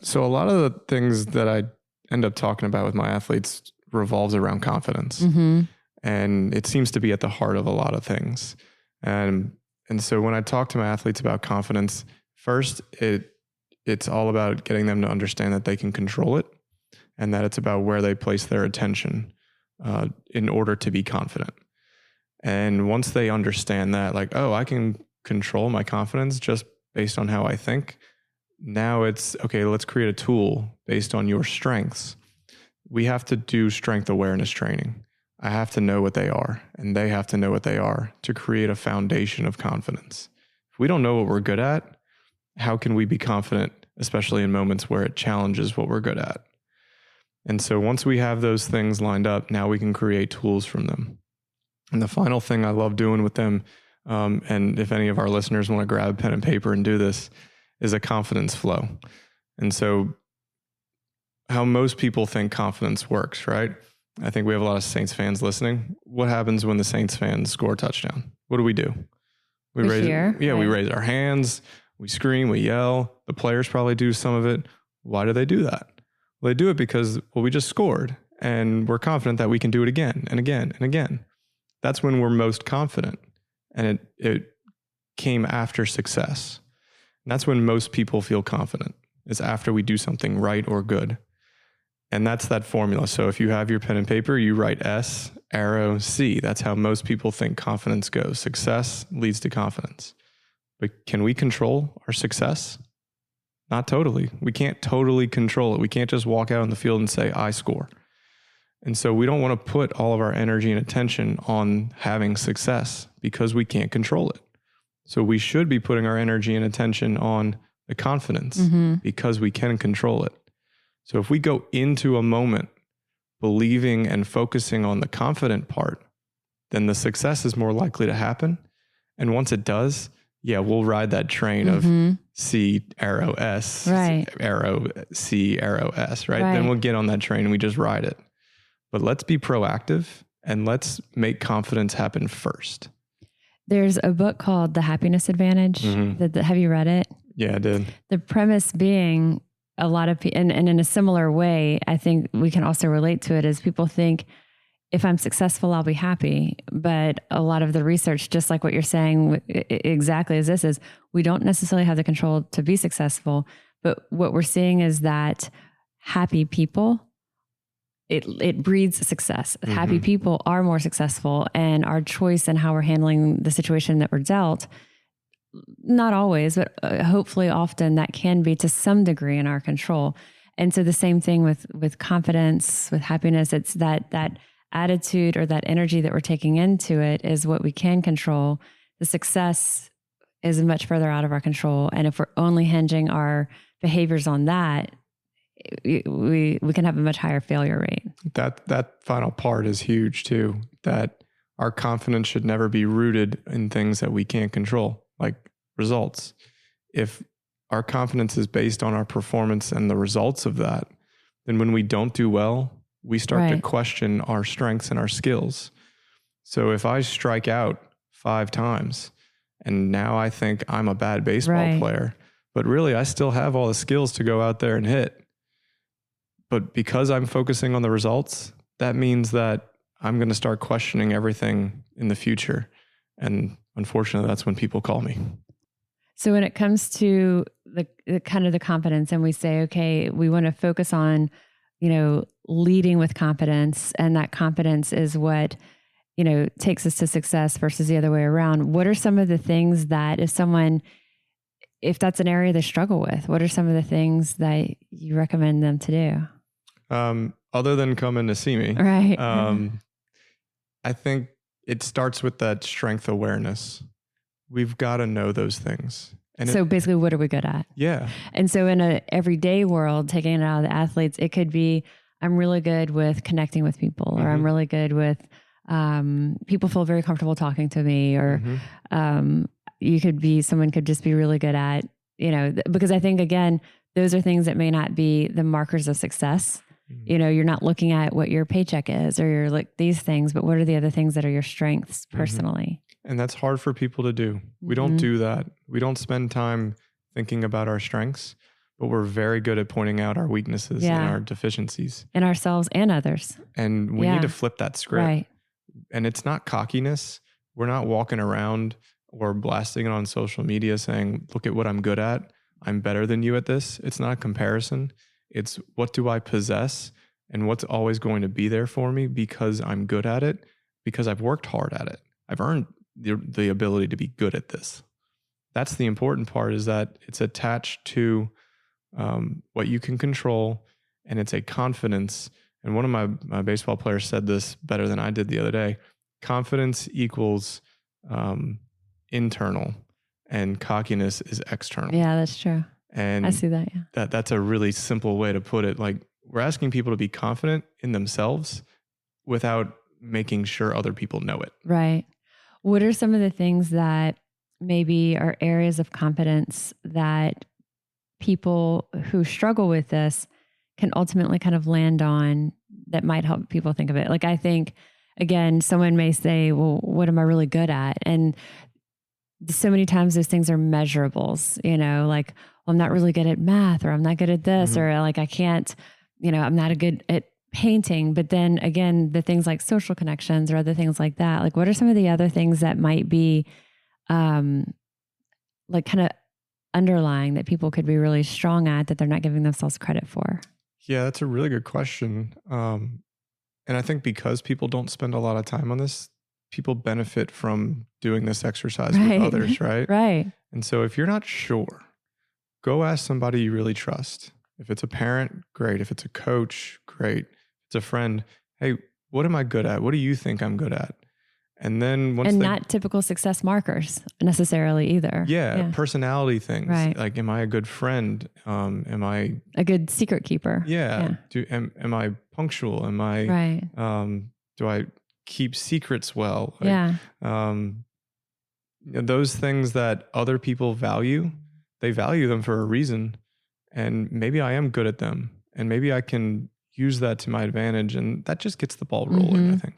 So a lot of the things that I end up talking about with my athletes revolves around confidence, and it seems to be at the heart of a lot of things. And so when I talk to my athletes about confidence, first it's all about getting them to understand that they can control it, and that it's about where they place their attention in order to be confident. And once they understand that, like, oh, I can control my confidence just based on how I think, now it's, okay, let's create a tool based on your strengths. We have to do strength awareness training. I have to know what they are, and they have to know what they are to create a foundation of confidence. If we don't know what we're good at, how can we be confident, especially in moments where it challenges what we're good at? And so once we have those things lined up, now we can create tools from them. And the final thing I love doing with them, and if any of our listeners want to grab pen and paper and do this, is a confidence flow. And so how most people think confidence works, right? I think we have a lot of Saints fans listening. What happens when the Saints fans score a touchdown? What do? We raise our hands, we scream, we yell. The players probably do some of it. Why do they do that? Well, they do it because, we just scored, and we're confident that we can do it again and again and again. That's when we're most confident. And it came after success. And that's when most people feel confident, is after we do something right or good. And that's that formula. So if you have your pen and paper, you write S, arrow, C. That's how most people think confidence goes. Success leads to confidence. But can we control our success? Not totally. We can't totally control it. We can't just walk out on the field and say, I score. And so we don't want to put all of our energy and attention on having success because we can't control it. So we should be putting our energy and attention on the confidence because we can control it. So if we go into a moment believing and focusing on the confident part, then the success is more likely to happen. And once it does, we'll ride that train of C arrow S, arrow C arrow S, right? Then we'll get on that train and we just ride it. But let's be proactive and let's make confidence happen first. There's a book called The Happiness Advantage. Have you read it? Yeah, I did. The premise being a lot of people, and in a similar way, I think we can also relate to it, is people think, if I'm successful, I'll be happy. But a lot of the research, just like what you're saying exactly as this is, we don't necessarily have the control to be successful. But what we're seeing is that happy people, it breeds success. Happy people are more successful, and our choice in how we're handling the situation that we're dealt, not always, but hopefully often, that can be to some degree in our control. And so the same thing with confidence, with happiness, it's that attitude or that energy that we're taking into it is what we can control. The success is much further out of our control. And if we're only hinging our behaviors on that, we can have a much higher failure rate. That final part is huge too, that our confidence should never be rooted in things that we can't control, like results. If our confidence is based on our performance and the results of that, then when we don't do well, we start to question our strengths and our skills. So if I strike out 5 times and now I think I'm a bad baseball player, but really I still have all the skills to go out there and hit. But because I'm focusing on the results, that means that I'm going to start questioning everything in the future. And unfortunately, that's when people call me. So when it comes to the kind of the confidence, and we say, okay, we want to focus on, leading with confidence, and that confidence is what, takes us to success versus the other way around. What are some of the things that if that's an area they struggle with, what are some of the things that you recommend them to do? Other than coming to see me, right? I think it starts with that strength awareness. We've got to know those things. And so basically, what are we good at? Yeah. And so in a everyday world, taking it out of the athletes, it could be, I'm really good with connecting with people, or I'm really good with, people feel very comfortable talking to me, or someone could just be really good at, because I think, again, those are things that may not be the markers of success. You're not looking at what your paycheck is, or you're like these things, but what are the other things that are your strengths personally? And that's hard for people to do. We don't do that. We don't spend time thinking about our strengths, but we're very good at pointing out our weaknesses and our deficiencies in ourselves and others. And we need to flip that script. Right. And it's not cockiness. We're not walking around or blasting it on social media saying, look at what I'm good at. I'm better than you at this. It's not a comparison. It's what do I possess and what's always going to be there for me because I'm good at it, because I've worked hard at it. I've earned the ability to be good at this. That's the important part, is that it's attached to what you can control, and it's a confidence. And one of my baseball players said this better than I did the other day. Confidence equals internal, and cockiness is external. Yeah, that's true. And I see that. Yeah. That's a really simple way to put it. Like, we're asking people to be confident in themselves without making sure other people know it. Right. What are some of the things that maybe are areas of confidence that people who struggle with this can ultimately kind of land on, that might help people think of it? Like, I think, again, someone may say, well, what am I really good at? And so many times those things are measurables, like, well, I'm not really good at math, or I'm not good at this, or like, I can't, I'm not good at painting. But then again, the things like social connections or other things like that, like, what are some of the other things that might be like kind of underlying that people could be really strong at that they're not giving themselves credit for? Yeah, that's a really good question. And I think because people don't spend a lot of time on this, people benefit from doing this exercise with others, right? Right. And so if you're not sure, go ask somebody you really trust. If it's a parent, great. If it's a coach, great. If it's a friend, hey, what am I good at? What do you think I'm good at? And then not typical success markers necessarily either. Yeah. Personality things. Right. Like, am I a good friend? Am I a good secret keeper? Yeah. Am I punctual? Am I, right. Do I keep secrets well? Yeah. Those things that other people value, they value them for a reason. And maybe I am good at them, and maybe I can use that to my advantage, and that just gets the ball rolling, I think.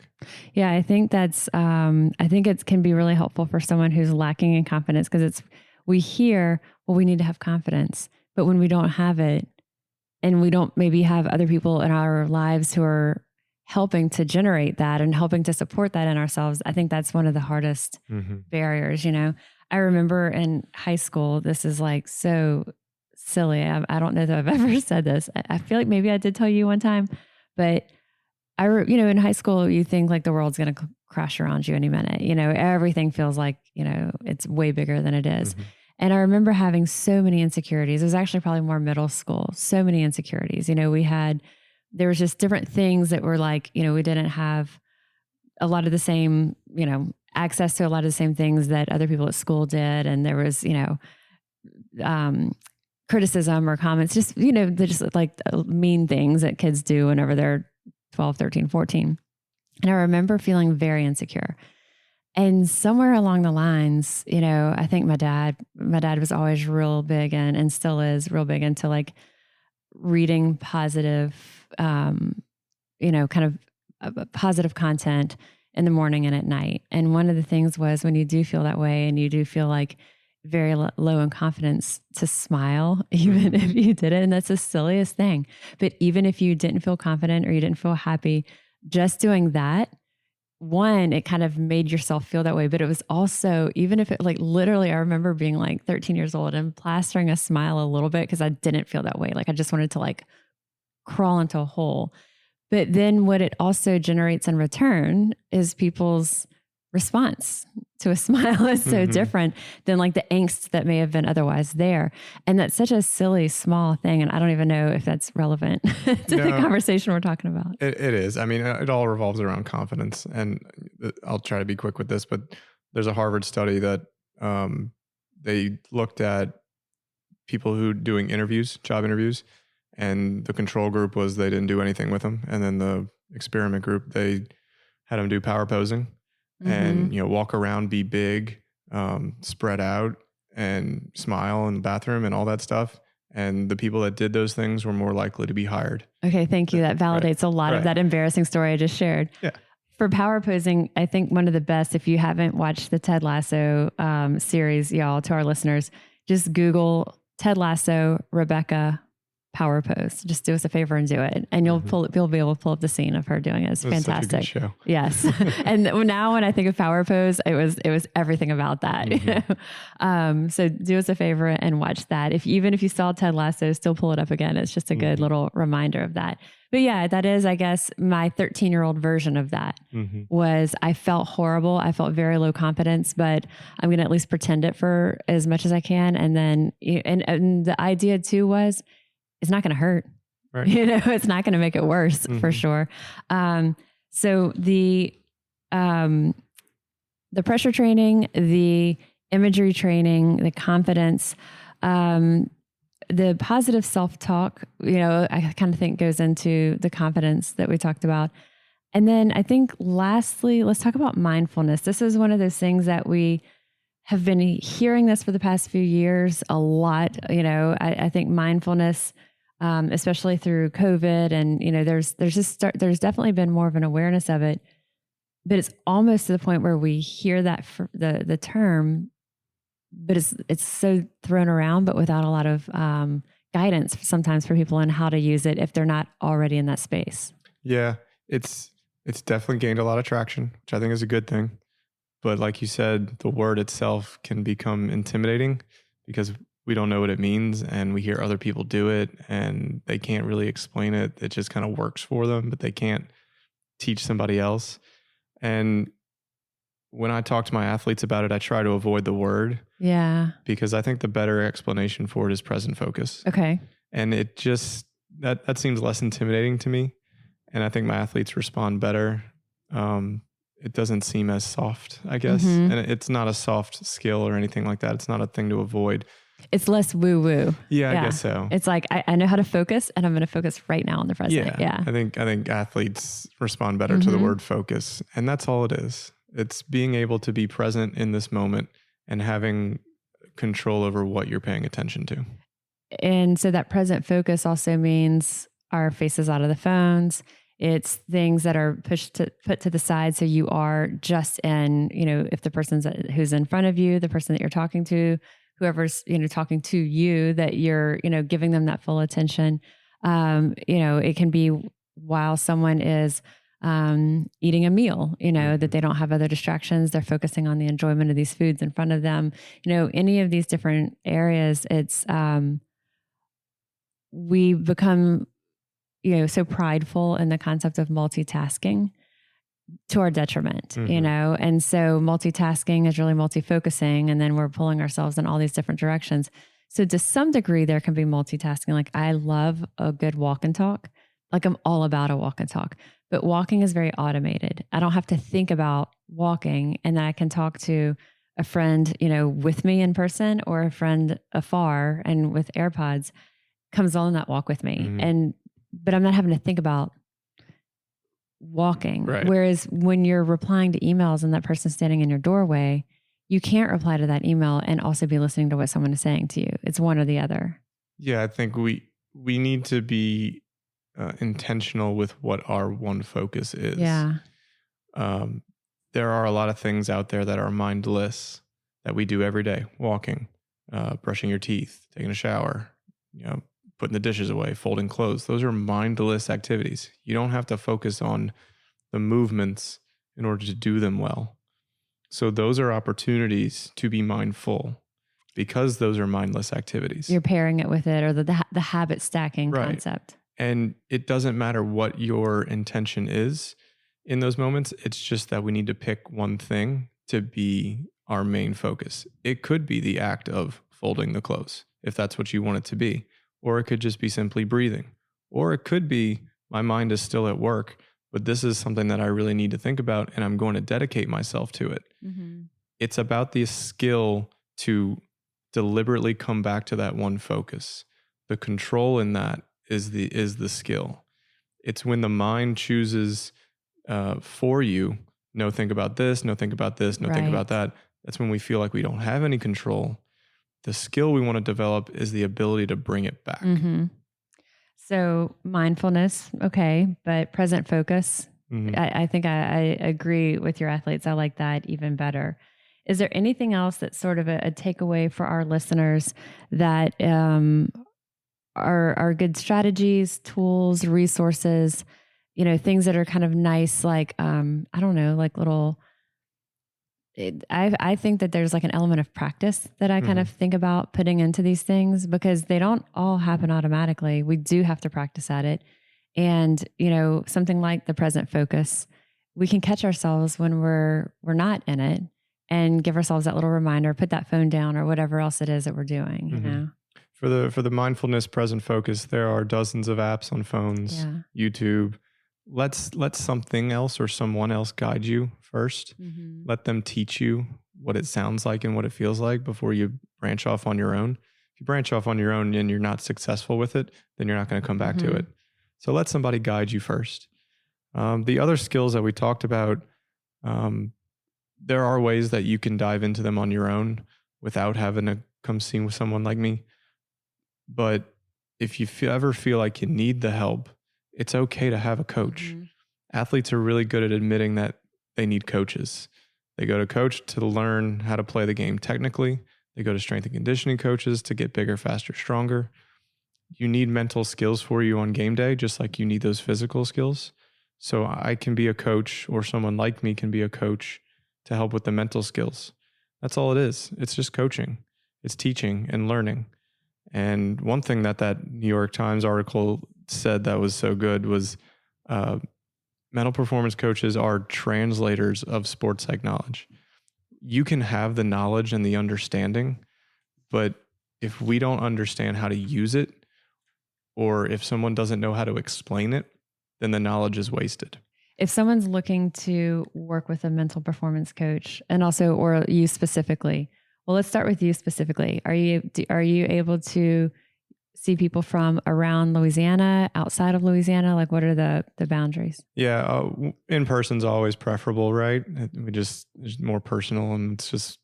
Yeah, I think that's, I think it can be really helpful for someone who's lacking in confidence, because we hear, well, we need to have confidence, but when we don't have it, and we don't maybe have other people in our lives who are helping to generate that and helping to support that in ourselves, I think that's one of the hardest barriers. I remember in high school, this is like so silly. I don't know that I've ever said this. I feel like maybe I did tell you one time, but in high school, you think like the world's going to crash around you any minute. Everything feels like, it's way bigger than it is. And I remember having so many insecurities. It was actually probably more middle school, so many insecurities. There was just different things that were like, we didn't have a lot of the same, access to a lot of the same things that other people at school did. And there was, criticism or comments, just, they're just like mean things that kids do whenever they're 12, 13, 14. And I remember feeling very insecure. And somewhere along the lines, I think my dad was always real big and still is real big into like reading positive, kind of positive content in the morning and at night. And one of the things was, when you do feel that way and you do feel like very low in confidence, to smile, even if you did it. And that's the silliest thing. But even if you didn't feel confident or you didn't feel happy, just doing that, one, it kind of made yourself feel that way. But it was also, even if it like literally, I remember being like 13 years old and plastering a smile a little bit because I didn't feel that way. Like I just wanted to like crawl into a hole. But then what it also generates in return is people's response to a smile is so different than like the angst that may have been otherwise there. And that's such a silly, small thing. And I don't even know if that's relevant to the conversation we're talking about. It is. I mean, it all revolves around confidence. And I'll try to be quick with this, but there's a Harvard study that they looked at people who doing job interviews, and the control group was they didn't do anything with them. And then the experiment group, they had them do power posing. And, walk around, be big, spread out, and smile in the bathroom and all that stuff. And the people that did those things were more likely to be hired. Okay, thank you. That validates a lot of that embarrassing story I just shared. Yeah. For power posing, I think one of the best, if you haven't watched the Ted Lasso series, y'all, to our listeners, just Google Ted Lasso, Rebecca, power pose. Just do us a favor and do it. And you'll be able to pull up the scene of her doing it. It's fantastic. Such a good show. Yes. And now when I think of power pose, it was everything about that. So do us a favor and watch that. Even if you saw Ted Lasso, still pull it up again. It's just a good little reminder of that. But yeah, that is, I guess, my 13-year-old version of that was I felt horrible. I felt very low confidence, but I'm going to at least pretend it for as much as I can. And then, and the idea too was, it's not going to hurt. Right. It's not going to make it worse for sure. So the pressure training, the imagery training, the confidence, the positive self-talk, I kind of think goes into the confidence that we talked about. And then I think lastly, let's talk about mindfulness. This is one of those things that we have been hearing this for the past few years a lot. I think mindfulness, especially through COVID, and there's definitely been more of an awareness of it, but it's almost to the point where we hear that the term, but it's so thrown around, but without a lot of guidance sometimes for people on how to use it if they're not already in that space. Yeah, it's definitely gained a lot of traction, which I think is a good thing. But like you said, the word itself can become intimidating because we don't know what it means, and we hear other people do it and they can't really explain it. It just kind of works for them, but they can't teach somebody else. And when I talk to my athletes about it, I try to avoid the word. Yeah. Because I think the better explanation for it is present focus. Okay. And it just, that seems less intimidating to me. And I think my athletes respond better. It doesn't seem as soft, I guess. Mm-hmm. And it's not a soft skill or anything like that. It's not a thing to avoid. It's less woo-woo. Yeah, I guess so. It's like, I know how to focus, and I'm going to focus right now on the present. Yeah. I think athletes respond better to the word focus. And that's all it is. It's being able to be present in this moment and having control over what you're paying attention to. And so that present focus also means our faces out of the phones. It's things that are put to the side. So you are just in, if the person's who's in front of you, the person that you're talking to, whoever's, talking to you, that you're, giving them that full attention. It can be while someone is eating a meal, that they don't have other distractions. They're focusing on the enjoyment of these foods in front of them. Any of these different areas, it's, we become, so prideful in the concept of multitasking to our detriment, and so multitasking is really multifocusing, and then we're pulling ourselves in all these different directions. So to some degree, there can be multitasking. Like, I love a good walk and talk. Like, I'm all about a walk and talk, but walking is very automated. I don't have to think about walking, and then I can talk to a friend, with me in person, or a friend afar and with AirPods comes on that walk with me. But I'm not having to think about walking. Right. Whereas when you're replying to emails and that person's standing in your doorway, you can't reply to that email and also be listening to what someone is saying to you. It's one or the other. Yeah, I think we need to be intentional with what our one focus is. Yeah. There are a lot of things out there that are mindless that we do every day. Walking, brushing your teeth, taking a shower, putting the dishes away, folding clothes. Those are mindless activities. You don't have to focus on the movements in order to do them well. So those are opportunities to be mindful, because those are mindless activities. You're pairing it with it, or the habit stacking concept. And it doesn't matter what your intention is in those moments. It's just that we need to pick one thing to be our main focus. It could be the act of folding the clothes, if that's what you want it to be. Or it could just be simply breathing. Or it could be, my mind is still at work, but this is something that I really need to think about, and I'm going to dedicate myself to it. It's about the skill to deliberately come back to that one focus. The control in that is the skill. It's when the mind chooses for you, no, think about this, no, think about this, no, think about that. That's when we feel like we don't have any control. The skill we want to develop is the ability to bring it back. So mindfulness, okay, but present focus. I think I agree with your athletes. I like that even better. Is there anything else that's sort of a takeaway for our listeners that are good strategies, tools, resources, things that are kind of nice, like, I don't know, like little... I think that there's like an element of practice that I kind of think about putting into these things, because they don't all happen automatically. We do have to practice at it. And, something like the present focus, we can catch ourselves when we're not in it, and give ourselves that little reminder, put that phone down, or whatever else it is that we're doing, For the mindfulness present focus, there are dozens of apps on phones, YouTube. Let something else or someone else guide you first. Let them teach you what it sounds like and what it feels like before you branch off on your own. If you branch off on your own and you're not successful with it, then you're not going to come back to it. So let somebody guide you first. The other skills that we talked about, there are ways that you can dive into them on your own without having to come see with someone like me. But if you ever feel like you need the help, it's okay to have a coach. Athletes are really good at admitting that they need coaches. They go to coach to learn how to play the game technically. They go to strength and conditioning coaches to get bigger, faster, stronger. You need mental skills for you on game day, just like you need those physical skills. So I can be a coach, or someone like me can be a coach to help with the mental skills. That's all it is. It's just coaching. It's teaching and learning. And one thing that New York Times article said that was so good was mental performance coaches are translators of sports psych knowledge. You can have the knowledge and the understanding, but if we don't understand how to use it, or if someone doesn't know how to explain it, then the knowledge is wasted. If someone's looking to work with a mental performance coach, and also, or you specifically, well, let's start with you specifically. Are you able to see people from around Louisiana, outside of Louisiana? Like, what are the boundaries? Yeah, in person's always preferable, right? It's more personal, and it's just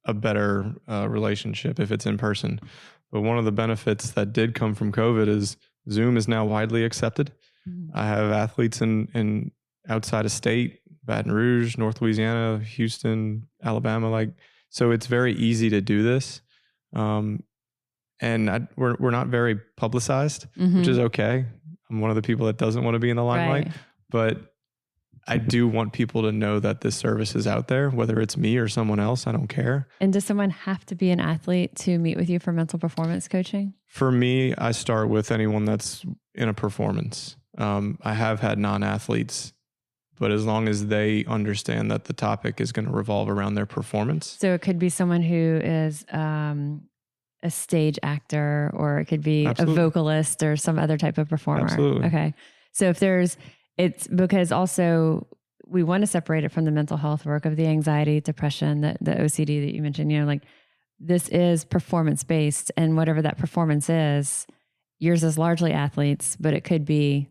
a better relationship if it's in person. But one of the benefits that did come from COVID is Zoom is now widely accepted. I have athletes in outside of state, Baton Rouge, North Louisiana, Houston, Alabama, so it's very easy to do this. And we're not very publicized, which is okay. I'm one of the people that doesn't want to be in the limelight, but I do want people to know that this service is out there, whether it's me or someone else. I don't care. And does someone have to be an athlete to meet with you for mental performance coaching? For me, I start with anyone that's in a performance. I have had non-athletes, but as long as they understand that the topic is going to revolve around their performance. So it could be someone who is a stage actor, or it could be Absolutely. a vocalist or some other type of performer. Absolutely. Okay. So it's because also we want to separate it from the mental health work of the anxiety, depression, the OCD that you mentioned, this is performance based, and whatever that performance is, yours is largely athletes, but it could be.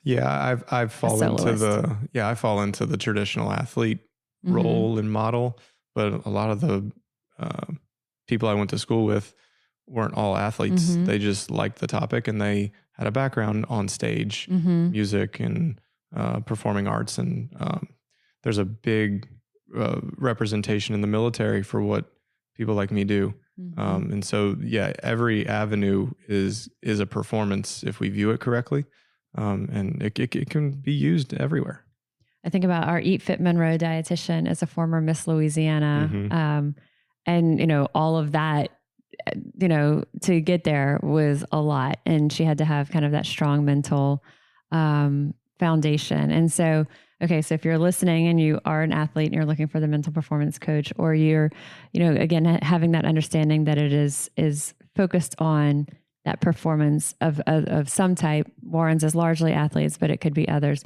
Yeah, I fall into the traditional athlete role and model, but a lot of the people I went to school with weren't all athletes. They just liked the topic, and they had a background on stage, music, and performing arts. And there's a big representation in the military for what people like me do. And so, yeah, every avenue is a performance if we view it correctly. And it can be used everywhere. I think about our Eat Fit Monroe dietitian as a former Miss Louisiana. And, all of that, to get there was a lot. And she had to have kind of that strong mental foundation. And so, okay, so if you're listening and you are an athlete and you're looking for the mental performance coach, or you're, again, having that understanding that it is focused on that performance of some type. Warren's is largely athletes, but it could be others.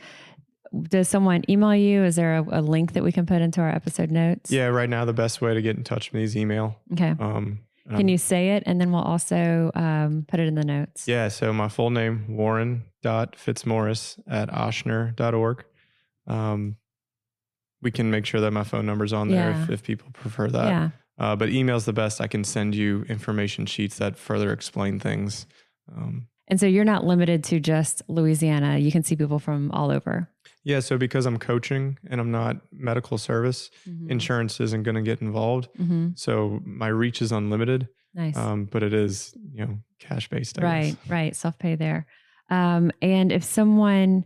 Does someone email you? Is there a link that we can put into our episode notes? Yeah, right now the best way to get in touch with me is email. Okay. Can you say it? And then we'll also put it in the notes. Yeah, so my full name, warren.fitzmorris@ochsner.org. We can make sure that my phone number's on there if people prefer that. Yeah. But email's the best. I can send you information sheets that further explain things. And so you're not limited to just Louisiana. You can see people from all over. Yeah. So because I'm coaching and I'm not medical service, insurance isn't going to get involved. So my reach is unlimited. Nice. But it is, cash-based. Right. Self-pay there. And if someone,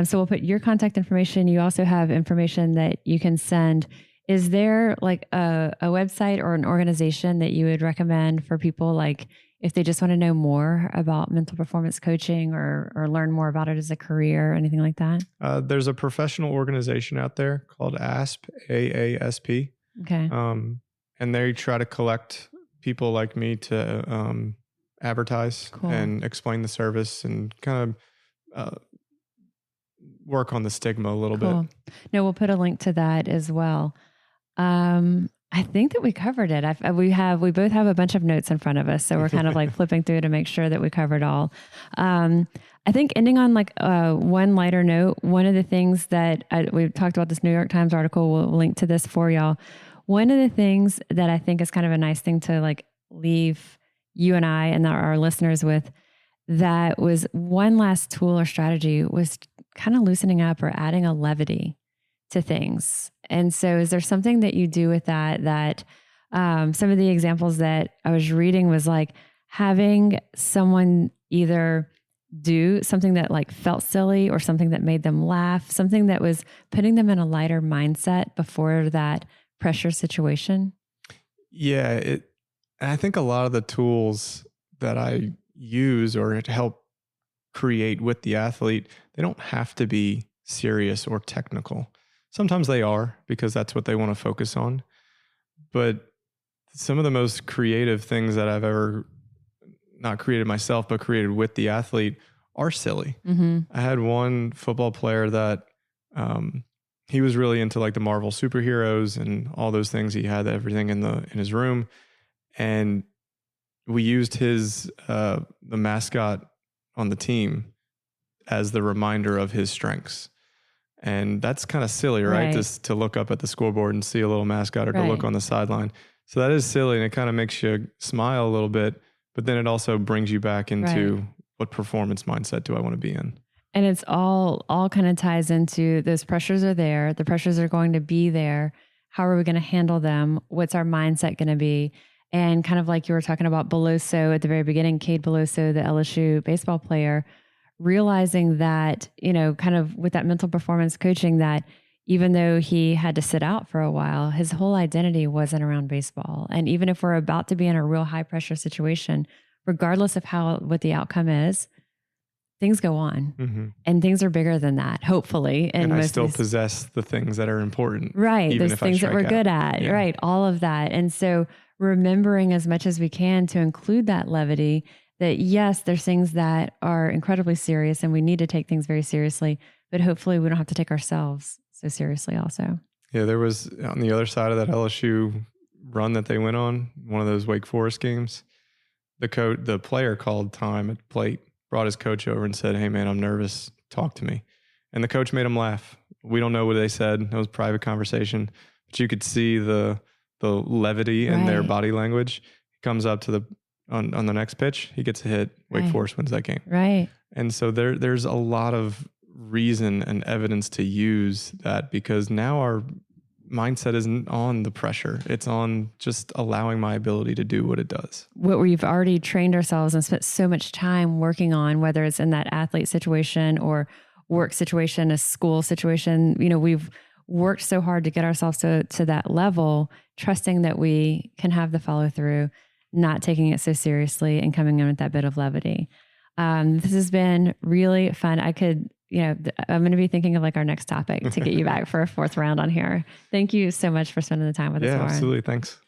so we'll put your contact information. You also have information that you can send. Is there like a website or an organization that you would recommend for people, like if they just want to know more about mental performance coaching or learn more about it as a career or anything like that? There's a professional organization out there called ASP, AASP. Okay. And they try to collect people like me to advertise and explain the service and kind of work on the stigma a little bit. No, we'll put a link to that as well. I think that we covered it. We both have a bunch of notes in front of us, so we're kind of like flipping through to make sure that we covered all. I think ending on like one lighter note, one of the things that we've talked about, this New York Times article, we'll link to this for y'all. One of the things that I think is kind of a nice thing to like leave you and I and our listeners with, that was one last tool or strategy, was kind of loosening up or adding a levity to things. And so is there something that you do with that some of the examples that I was reading was like having someone either do something that like felt silly or something that made them laugh, something that was putting them in a lighter mindset before that pressure situation? Yeah. I think a lot of the tools that I use or to help create with the athlete, they don't have to be serious or technical. Sometimes they are, because that's what they want to focus on. But some of the most creative things that I've ever not created myself, but created with the athlete are silly. Mm-hmm. I had one football player that he was really into like the Marvel superheroes and all those things. He had everything in his room, and we used his the mascot on the team as the reminder of his strengths. And that's kind of silly, right? Just to look up at the scoreboard and see a little mascot, or to look on the sideline. So that is silly, and it kind of makes you smile a little bit, but then it also brings you back into what performance mindset do I want to be in? And it's all kind of ties into those pressures are there. The pressures are going to be there. How are we going to handle them? What's our mindset going to be? And kind of like you were talking about Beloso at the very beginning, Cade Beloso, the LSU baseball player, realizing that, you know, kind of with that mental performance coaching, that even though he had to sit out for a while, his whole identity wasn't around baseball. And even if we're about to be in a real high pressure situation, regardless of what the outcome is, things go on, and things are bigger than that, hopefully. And I still possess the things that are important. Right. Those things that we're good at. Yeah. Right. All of that. And so remembering as much as we can to include that levity, that yes, there's things that are incredibly serious and we need to take things very seriously, but hopefully we don't have to take ourselves so seriously also. Yeah. There was on the other side of that LSU run that they went on, one of those Wake Forest games, the player called time at plate, brought his coach over and said, "Hey man, I'm nervous. Talk to me." And the coach made him laugh. We don't know what they said. It was a private conversation, but you could see the levity in their body language. He comes up to on the next pitch, he gets a hit. Wake Forest wins that game. Right. And so there's a lot of reason and evidence to use that, because now our mindset isn't on the pressure. It's on just allowing my ability to do what it does. What we've already trained ourselves and spent so much time working on, whether it's in that athlete situation or work situation, a school situation, you know, we've worked so hard to get ourselves to that level, trusting that we can have the follow through, not taking it so seriously and coming in with that bit of levity. This has been really fun. I'm going to be thinking of like our next topic to get you back for a fourth round on here. Thank you so much for spending the time with us, Warren. Yeah, absolutely. Thanks.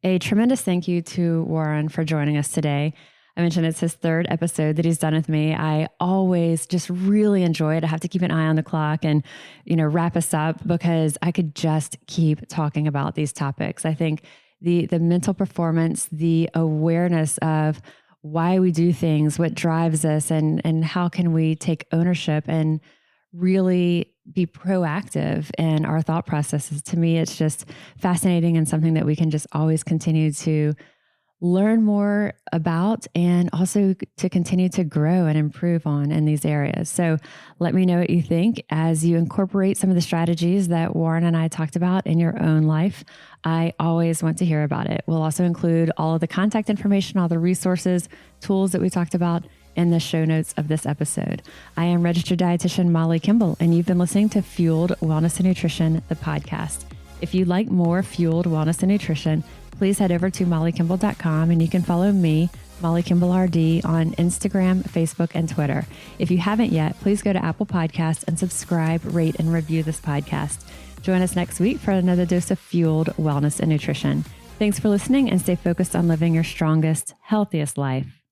A tremendous thank you to Warren for joining us today. I mentioned it's his third episode that he's done with me. I always just really enjoy it. I have to keep an eye on the clock and, you know, wrap us up, because I could just keep talking about these topics. I think the mental performance, the awareness of why we do things, what drives us, and how can we take ownership and really be proactive in our thought processes. To me, it's just fascinating and something that we can just always continue to learn more about, and also to continue to grow and improve on in these areas. So let me know what you think as you incorporate some of the strategies that Warren and I talked about in your own life. I always want to hear about it. We'll also include all of the contact information, all the resources, tools that we talked about in the show notes of this episode. I am registered dietitian Molly Kimball, and you've been listening to Fueled Wellness and Nutrition, the podcast. If you'd like more Fueled Wellness and Nutrition, please head over to mollykimball.com, and you can follow me, Molly Kimball RD, on Instagram, Facebook, and Twitter. If you haven't yet, please go to Apple Podcasts and subscribe, rate, and review this podcast. Join us next week for another dose of Fueled Wellness and Nutrition. Thanks for listening, and stay focused on living your strongest, healthiest life.